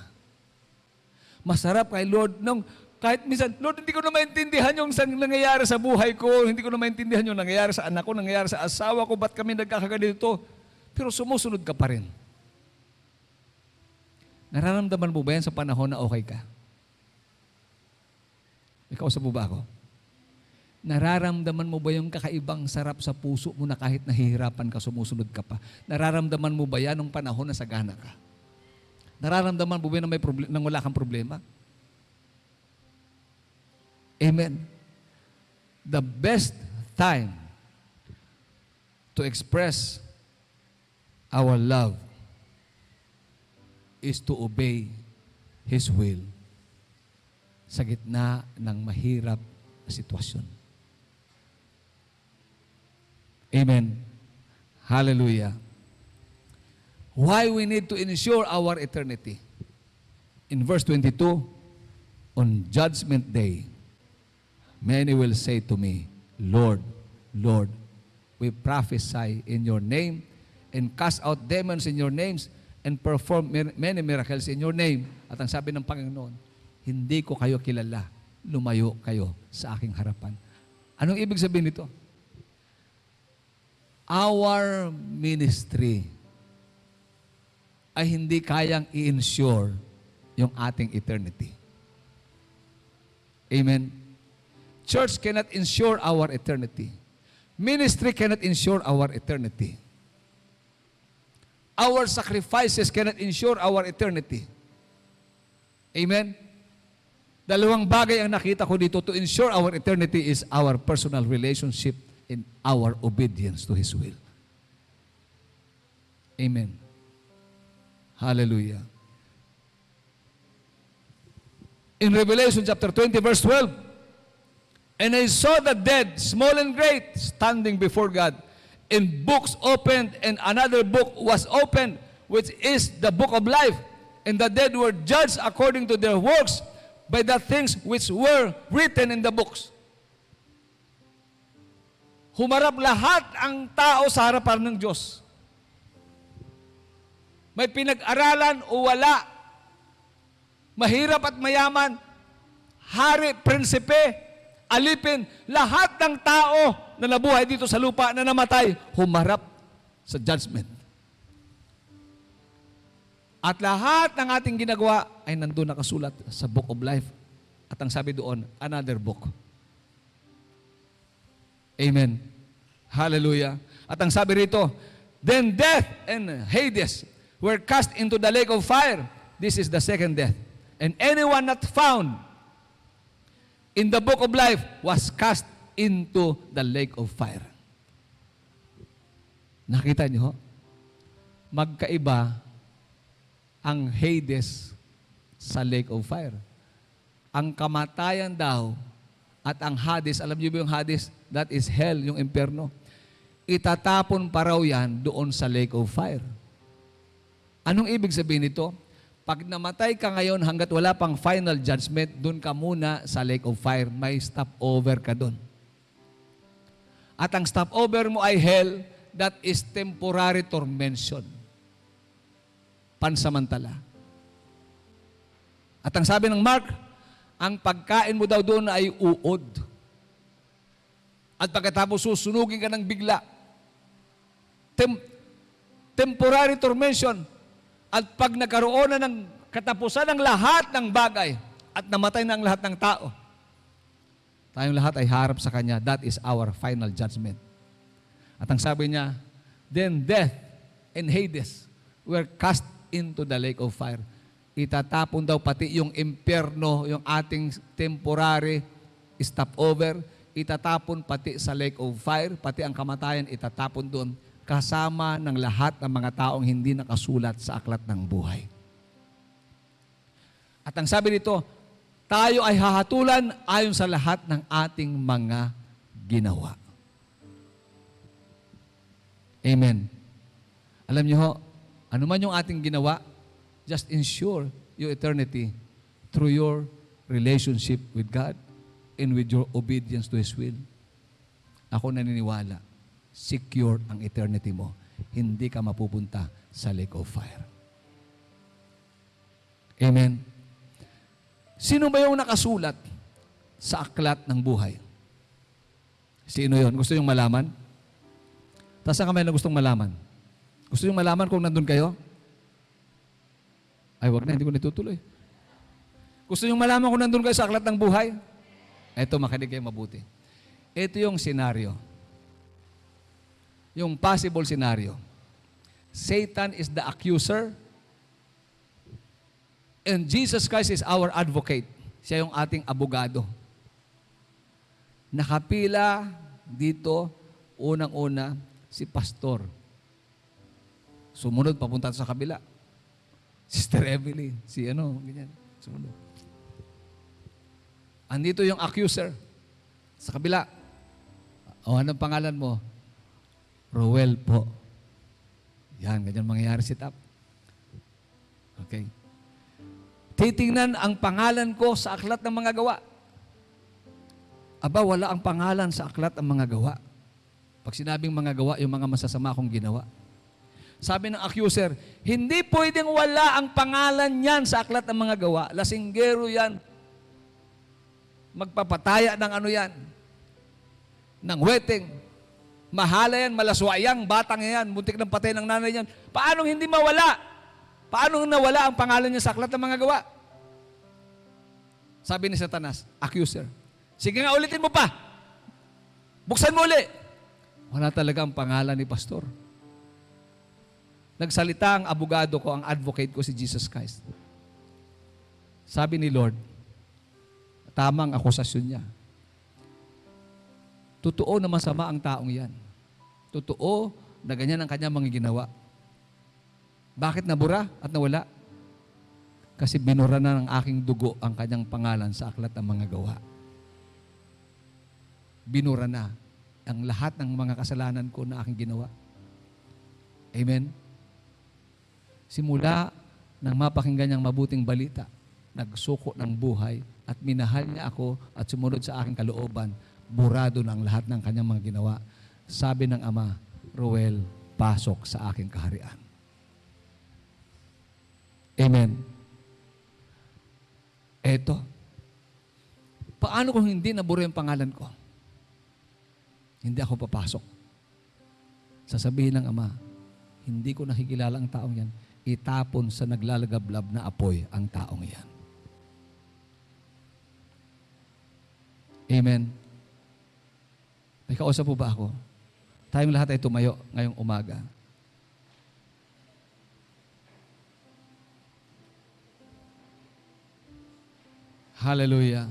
Masarap kay Lord nung kahit minsan, Lord, hindi ko na maintindihan yung nangyayari sa buhay ko, hindi ko na maintindihan yung nangyayari sa anak ko, nangyayari sa asawa ko, ba't kami nagkakaganito? Pero sumusunod ka pa rin. Nararamdaman mo ba yan sa panahon na okay ka? Ikaw sa ba ako? Nararamdaman mo ba yung kakaibang sarap sa puso mo na kahit nahihirapan ka, sumusunod ka pa? Nararamdaman mo ba yan nung panahon na sagana ka? Nararamdaman mo ba yan na may nang wala kang problema? Amen. The best time to express our love is to obey His will sa gitna ng mahirap na sitwasyon. Amen. Hallelujah. Why we need to ensure our eternity? In verse 22, on Judgment Day, many will say to me, Lord, Lord, we prophesy in your name and cast out demons in your names and perform many miracles in your name. At ang sabi ng Panginoon, hindi ko kayo kilala. Lumayo kayo sa aking harapan. Anong ibig sabihin nito? Our ministry ay hindi kayang i-ensure yung ating eternity. Amen? Church cannot ensure our eternity. Ministry cannot ensure our eternity. Our sacrifices cannot ensure our eternity. Amen? Dalawang bagay ang nakita ko dito to ensure our eternity is our personal relationship and our obedience to His will. Amen. Hallelujah. In Revelation chapter 20 verse 12, and I saw the dead, small and great, standing before God, and books opened, and another book was opened, which is the book of life. And the dead were judged according to their works by the things which were written in the books. Humarap lahat ang tao sa harapan ng Diyos. May pinag-aralan o wala, mahirap at mayaman, hari, prinsipe, alipin, lahat ng tao na nabuhay dito sa lupa na namatay, humarap sa judgment. At lahat ng ating ginagawa ay nandun nakasulat sa Book of Life. At ang sabi doon, another book Amen. Hallelujah. At ang sabi rito, then death and Hades were cast into the lake of fire. This is the second death. And anyone not found in the book of life was cast into the lake of fire. Nakita niyo? Magkaiba ang Hades sa lake of fire. Ang kamatayan daw at ang Hades, alam niyo ba yung Hades? That is hell, yung impyerno. Itatapon pa raw yan doon sa lake of fire. Anong ibig sabihin nito? Pag namatay ka ngayon hanggat wala pang final judgment, doon ka muna sa lake of fire. May stopover ka doon. At ang stopover mo ay hell, that is temporary tormention. Pansamantala. At ang sabi ng Mark, ang pagkain mo daw doon ay uod. At pagkatapos susunugin ka ng bigla. Temporary tormention. At pag nagkaroon na ng katapusan ng lahat ng bagay at namatay na ang lahat ng tao, tayong lahat ay harap sa Kanya. That is our final judgment. At ang sabi niya, then death and Hades were cast into the lake of fire. Itatapon daw pati yung impyerno, yung ating temporary stopover, itatapon pati sa lake of fire, pati ang kamatayan itatapon doon, kasama ng lahat ng mga taong hindi nakasulat sa aklat ng buhay. At ang sabi nito, tayo ay hahatulan ayon sa lahat ng ating mga ginawa. Amen. Alam niyo ho, ano man yung ating ginawa, just ensure your eternity through your relationship with God and with your obedience to His will. Ako naniniwala, secure ang eternity mo. Hindi ka mapupunta sa lake of fire. Amen. Sino ba yung nakasulat sa aklat ng buhay? Sino yon? Gusto yung malaman? Taas ang kamay na gustong malaman. Gusto yung malaman kung nandun kayo? Ay, wag na, hindi ko natutuloy. Gusto nyo malaman kung nandun kayo sa aklat ng buhay? Eto, makinig kayo mabuti. Ito yung senaryo. Yung possible scenario. Satan is the accuser and Jesus Christ is our advocate. Siya yung ating abogado. Nakapila dito, unang-una, si pastor. Sumunod, papunta sa kabila. Sister Evelyn, ganyan. Sumunod. Andito yung accuser. Sa kabila. O, anong pangalan mo? Rowel po. Yan, ganyan mangyayari sit up. Okay. Titingnan ang pangalan ko sa aklat ng mga gawa. Aba, wala ang pangalan sa aklat ng mga gawa. Pag sinabing mga gawa, yung mga masasama kong ginawa. Sabi ng accuser, hindi pwedeng wala ang pangalan niyan sa aklat ng mga gawa. Lasinggero yan. Magpapataya ng yan. Ng wedding. Mahala yan, malaswayang, batang yan, muntik ng patay ng nanay yan. Paano hindi mawala? Paano nawala ang pangalan niya sa aklat ng mga gawa? Sabi ni Satanas, accuser. Sige nga, ulitin mo pa. Buksan mo uli. Wala talaga ang pangalan ni pastor. Nagsalita ang abogado ko, ang advocate ko si Jesus Christ. Sabi ni Lord, tamang akusasyon niya. Totoo na masama ang taong yan. Totoo na ganyan ang kanyang mga ginawa. Bakit nabura at nawala? Kasi binura na ng aking dugo ang kanyang pangalan sa aklat ng mga gawa. Binura na ang lahat ng mga kasalanan ko na aking ginawa. Amen? Simula nang mapakinggan niyang mabuting balita, nagsuko ng buhay at minahal niya ako at sumunod sa aking kalooban, burado ng lahat ng kanyang mga ginawa. Sabi ng Ama, Rowel, pasok sa aking kaharian. Amen. Eto, paano kung hindi nabura yung pangalan ko? Hindi ako papasok. Sasabihin ng Ama, hindi ko nakikilala ang taong yan. Itapon sa naglalagablab na apoy ang taong yan. Amen. May kausap po ba ako? Tayong lahat ay tumayo ngayong umaga. Hallelujah.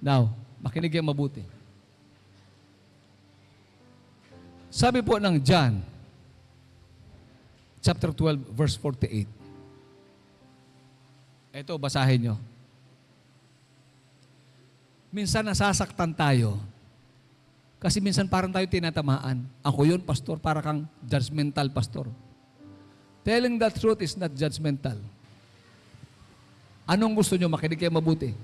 Now, makinig yung mabuti. Sabi po ng John, chapter 12, verse 48. Ito, basahin nyo. Minsan nasasaktan tayo. Kasi minsan parang tayo tinatamaan. Ako yun, pastor, para kang judgmental pastor. Telling the truth is not judgmental. Anong gusto nyo? Makinig kayo mabuti.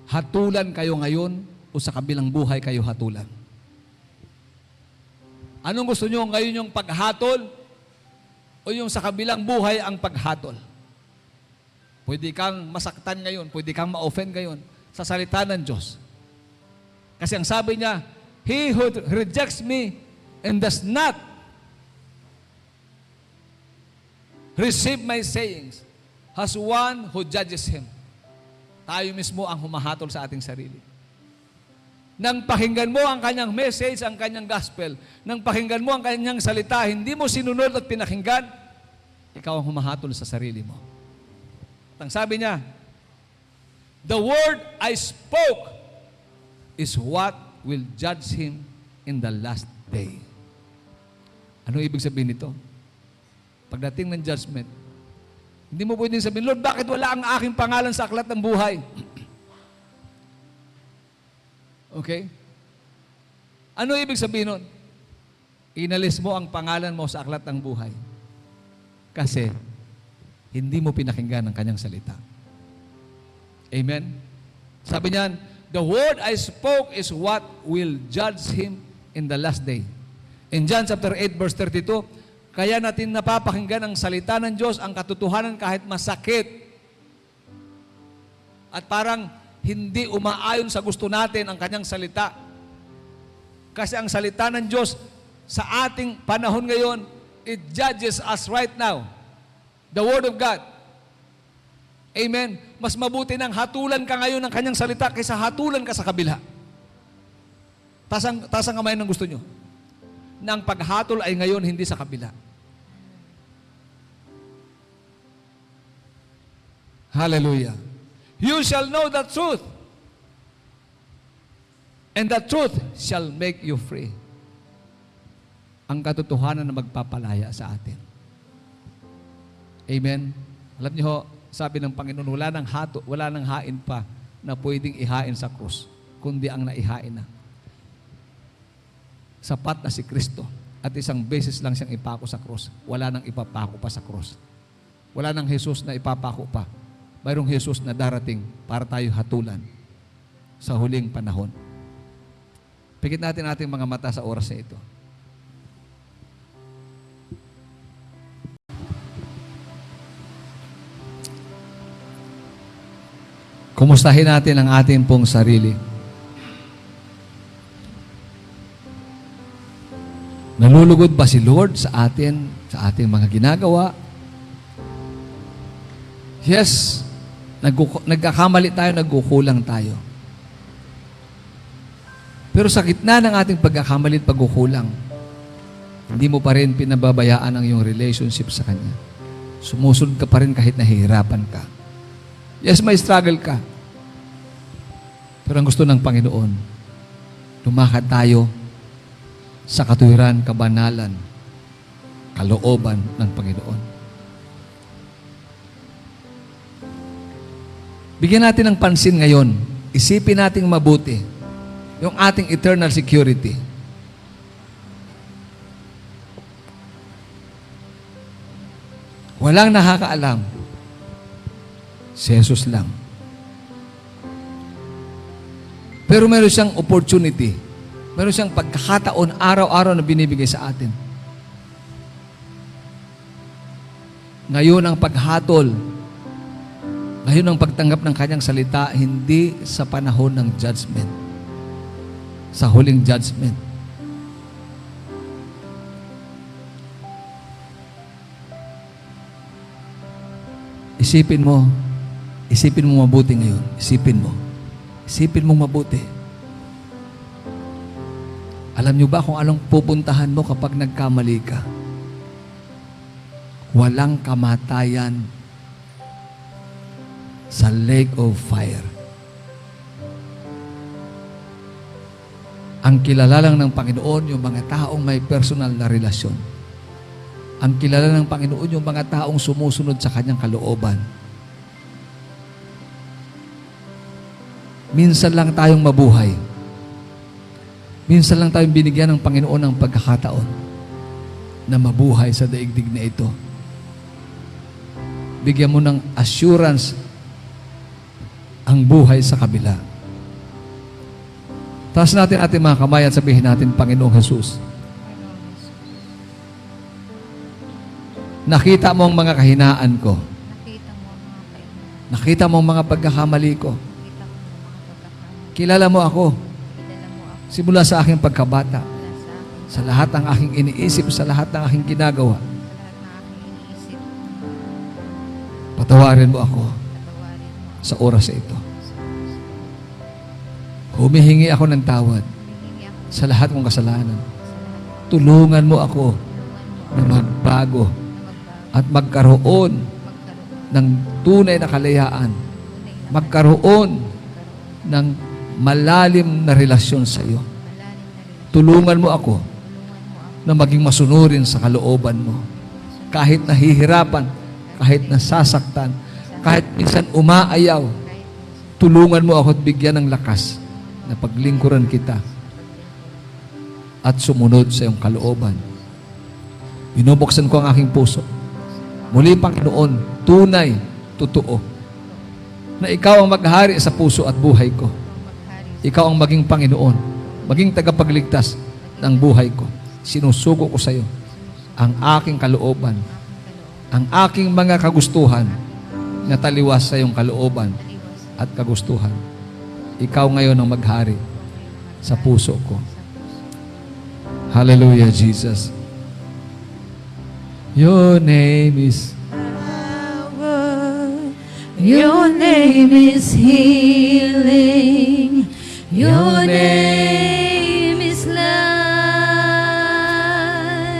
Hatulan kayo ngayon o sa kabilang buhay kayo hatulan? Anong gusto nyo? Ngayon yung paghatol o yung sa kabilang buhay ang paghatol? Pwede kang masaktan ngayon, pwede kang ma-offend ngayon sa salita ng Diyos. Kasi ang sabi niya, he who rejects me and does not receive my sayings has one who judges him. Tayo mismo ang humahatol sa ating sarili. Nang pakinggan mo ang kanyang message, ang kanyang gospel, nang pakinggan mo ang kanyang salita, hindi mo sinunod at pinakinggan, ikaw ang humahatol sa sarili mo. At ang sabi niya, the word I spoke is what will judge him in the last day. Ano ibig sabihin nito? Pagdating ng judgment, hindi mo pwedeng sabihin, Lord, bakit wala ang aking pangalan sa aklat ng buhay? Okay? Ano ibig sabihin nun? Inalis mo ang pangalan mo sa aklat ng buhay. Kasi, hindi mo pinakinggan ang kanyang salita. Amen? Sabi niyan, the word I spoke is what will judge him in the last day. In John chapter 8 verse 32, kaya natin napapakinggan ang salita ng Diyos, ang katotohanan kahit masakit. At parang hindi umaayon sa gusto natin ang kanyang salita. Kasi ang salita ng Diyos sa ating panahon ngayon, it judges us right now. The Word of God. Amen. Mas mabuti nang hatulan ka ngayon ng kanyang salita kaysa hatulan ka sa kabila. Taas ang kamay ng gusto nyo. Na ang paghatol ay ngayon, hindi sa kabila. Hallelujah. You shall know the truth, and the truth shall make you free. Ang katotohanan na magpapalaya sa atin. Amen. Alam niyo ho, sabi ng Panginoon, wala nang hain pa na pwedeng ihain sa krus, kundi ang naihain na. Sapat na si Kristo at isang beses lang siyang ipako sa krus. Wala nang ipapako pa sa krus. Wala nang Jesus na ipapako pa. Mayroong Jesus na darating para tayo hatulan sa huling panahon. Pikit natin ating mga mata sa oras na ito. Kumustahin natin ang ating pong sarili. Nalulugod ba si Lord sa atin, sa ating mga ginagawa? Yes, nagkakamali tayo, nagkukulang tayo. Pero sa gitna ng ating pagkakamali at pagkukulang, hindi mo pa rin pinababayaan ang iyong relationship sa Kanya. Sumusunod ka pa rin kahit nahihirapan ka. Yes, may struggle ka. Pero ang gusto ng Panginoon, lumakad tayo sa katuwiran, kabanalan, kalooban ng Panginoon. Bigyan natin ng pansin ngayon. Isipin nating mabuti yung ating eternal security. Walang nakakaalam. Si Jesus lang. Pero meron siyang opportunity. Meron siyang pagkakataon araw-araw na binibigay sa atin. Ngayon ang paghatol, ngayon ang pagtanggap ng kanyang salita, hindi sa panahon ng judgment. Sa huling judgment. Isipin mo mabuti ngayon. Isipin mo mabuti. Alam niyo ba kung anong pupuntahan mo kapag nagkamali ka? Walang kamatayan sa lake of fire. Ang kilala lang ng Panginoon yung mga taong may personal na relasyon. Ang kilala ng Panginoon yung mga taong sumusunod sa Kanyang kalooban. Minsan lang tayong mabuhay. Minsan lang tayong binigyan ng Panginoon ng pagkakataon na mabuhay sa daigdig na ito. Bigyan mo ng assurance ang buhay sa kabila. Taas natin ating mga kamay at sabihin natin, Panginoong Jesus, nakita mo ang mga kahinaan ko. Nakita mo ang mga pagkakamali ko. Kilala mo ako. Simula sa aking pagkabata. Sa lahat ng aking iniisip, sa lahat ng aking ginagawa. Patawarin mo ako sa oras na ito. Humihingi ako ng tawad sa lahat kong kasalanan. Tulungan mo ako na magbago at magkaroon ng tunay na kalayaan. Magkaroon ng malalim na relasyon sa iyo. Tulungan mo ako na maging masunurin sa kalooban mo. Kahit nahihirapan, kahit nasasaktan, kahit minsan umaayaw, tulungan mo ako at bigyan ng lakas na paglingkuran kita at sumunod sa iyong kalooban. Binubuksan ko ang aking puso. Muli, Panginoon, tunay, totoo, na Ikaw ang maghari sa puso at buhay ko. Ikaw ang maging Panginoon, maging tagapagligtas ng buhay ko. Sinusugo ko sa iyo ang aking kalooban, ang aking mga kagustuhan na taliwas sa iyong kalooban at kagustuhan. Ikaw ngayon ang maghari sa puso ko. Hallelujah, Jesus. Your name is power. Your name is healing. Your name is life.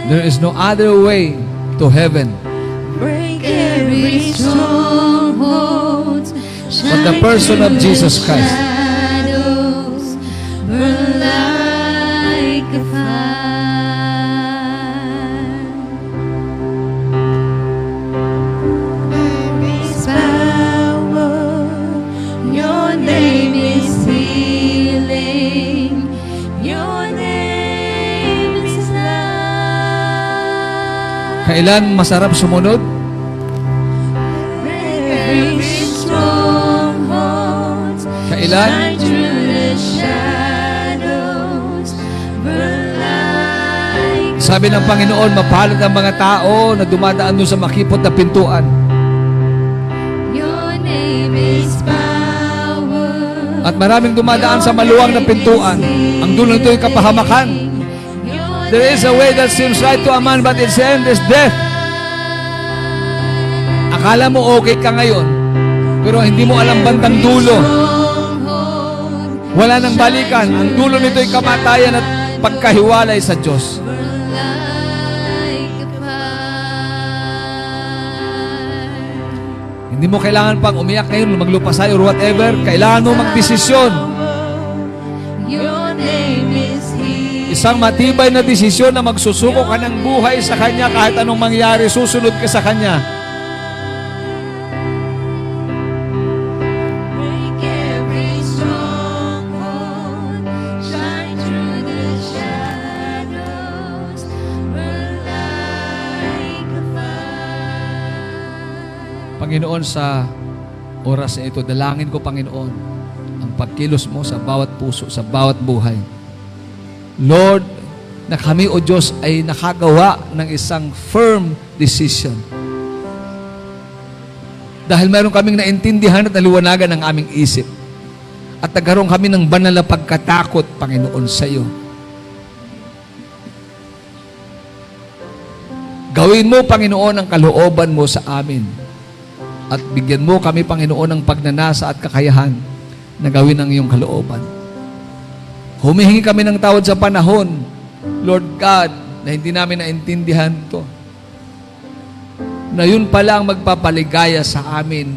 there is no other way to heaven Break every stronghold. but the person of Jesus Christ. Shadows burn like a fire. There is power. Your name is healing. Your name is life. Kailan masarap sumunod? Every stronghold. Kailan? Shine through the shadows. Burn like Sabi ng Panginoon, mapalad ang mga tao na dumadaan doon sa makipot na pintuan. your name is power. At maraming dumadaan sa maluwang na pintuan. Ang dulo nito ay kapahamakan. There is a way that seems right to a man, but its end is death. Akala mo okay ka ngayon, pero hindi mo alam bandang dulo. Wala nang balikan. Ang dulo nito ay kamatayan at pagkahiwalay sa Diyos. Hindi mo kailangan pang umiyak ngayon, maglupasay or whatever. Kailangan mo magdesisyon. Your name is healing. Isang matibay na desisyon na magsusuko ka ng buhay sa Kanya kahit anong mangyari, susunod ka sa Kanya. Break every stronghold. Shine through the shadows. Burn like a fire. Panginoon, sa oras na ito, dalangin ko, Panginoon, ang pagkilos mo sa bawat puso, sa bawat buhay. Lord, na kami, O Diyos, ay nakagawa ng isang firm decision. Dahil mayroon kaming naintindihan at naliwanagan ng aming isip. At nagkaroon kami ng banal na pagkatakot, Panginoon, sa iyo. Gawin mo, Panginoon, ang kalooban mo sa amin. At bigyan mo kami, Panginoon, ng pagnanasa at kakayahan na gawin ang iyong kalooban. Humihingi kami ng tawad sa panahon, Lord God, na hindi namin naintindihan to. Na yun pala ang magpapaligaya sa amin,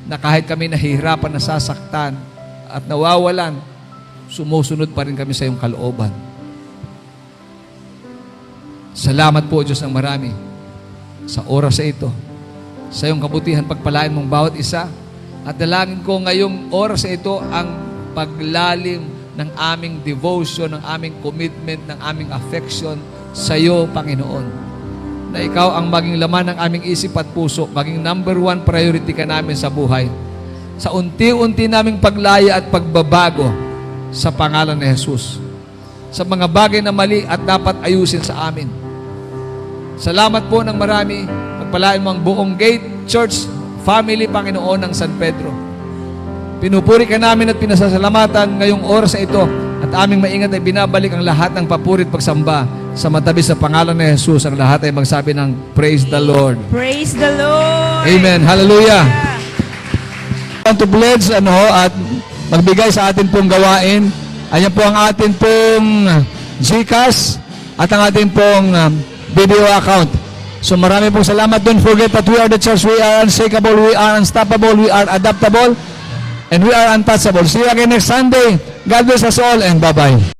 na kahit kami nahihirapan, nasasaktan, at nawawalan, sumusunod pa rin kami sa iyong kalooban. Salamat po, Diyos ng marami, sa oras sa ito. Sa iyong kabutihan, pagpalain mong bawat isa. At dalangin ko ngayong oras sa ito ang paglalim ng aming devotion, ng aming commitment, ng aming affection sa iyo, Panginoon. Na ikaw ang maging laman ng aming isip at puso, maging number one priority ka namin sa buhay. Sa unti-unti naming paglaya at pagbabago sa pangalan ni Jesus. Sa mga bagay na mali at dapat ayusin sa amin. Salamat po ng marami. Pagpalain mo ang buong Gate Church family, Panginoon, ng San Pedro. Pinupuri ka namin at pinasasalamatan ngayong oras na ito at aming maingat ay binabalik ang lahat ng papurit pagsamba sa matabi sa pangalan ni Jesus. Ang lahat ay magsabi ng Praise the Lord. Praise the Lord. Amen. Hallelujah. Want to pledge at magbigay sa atin pong gawain. Ayan po ang atin pong GCash at ang atin pong video account. So marami pong salamat. Don't forget that we are the church. We are unshakable, we are unstoppable, we are adaptable, and we are untouchable. See you again next Sunday. God bless us all and bye-bye.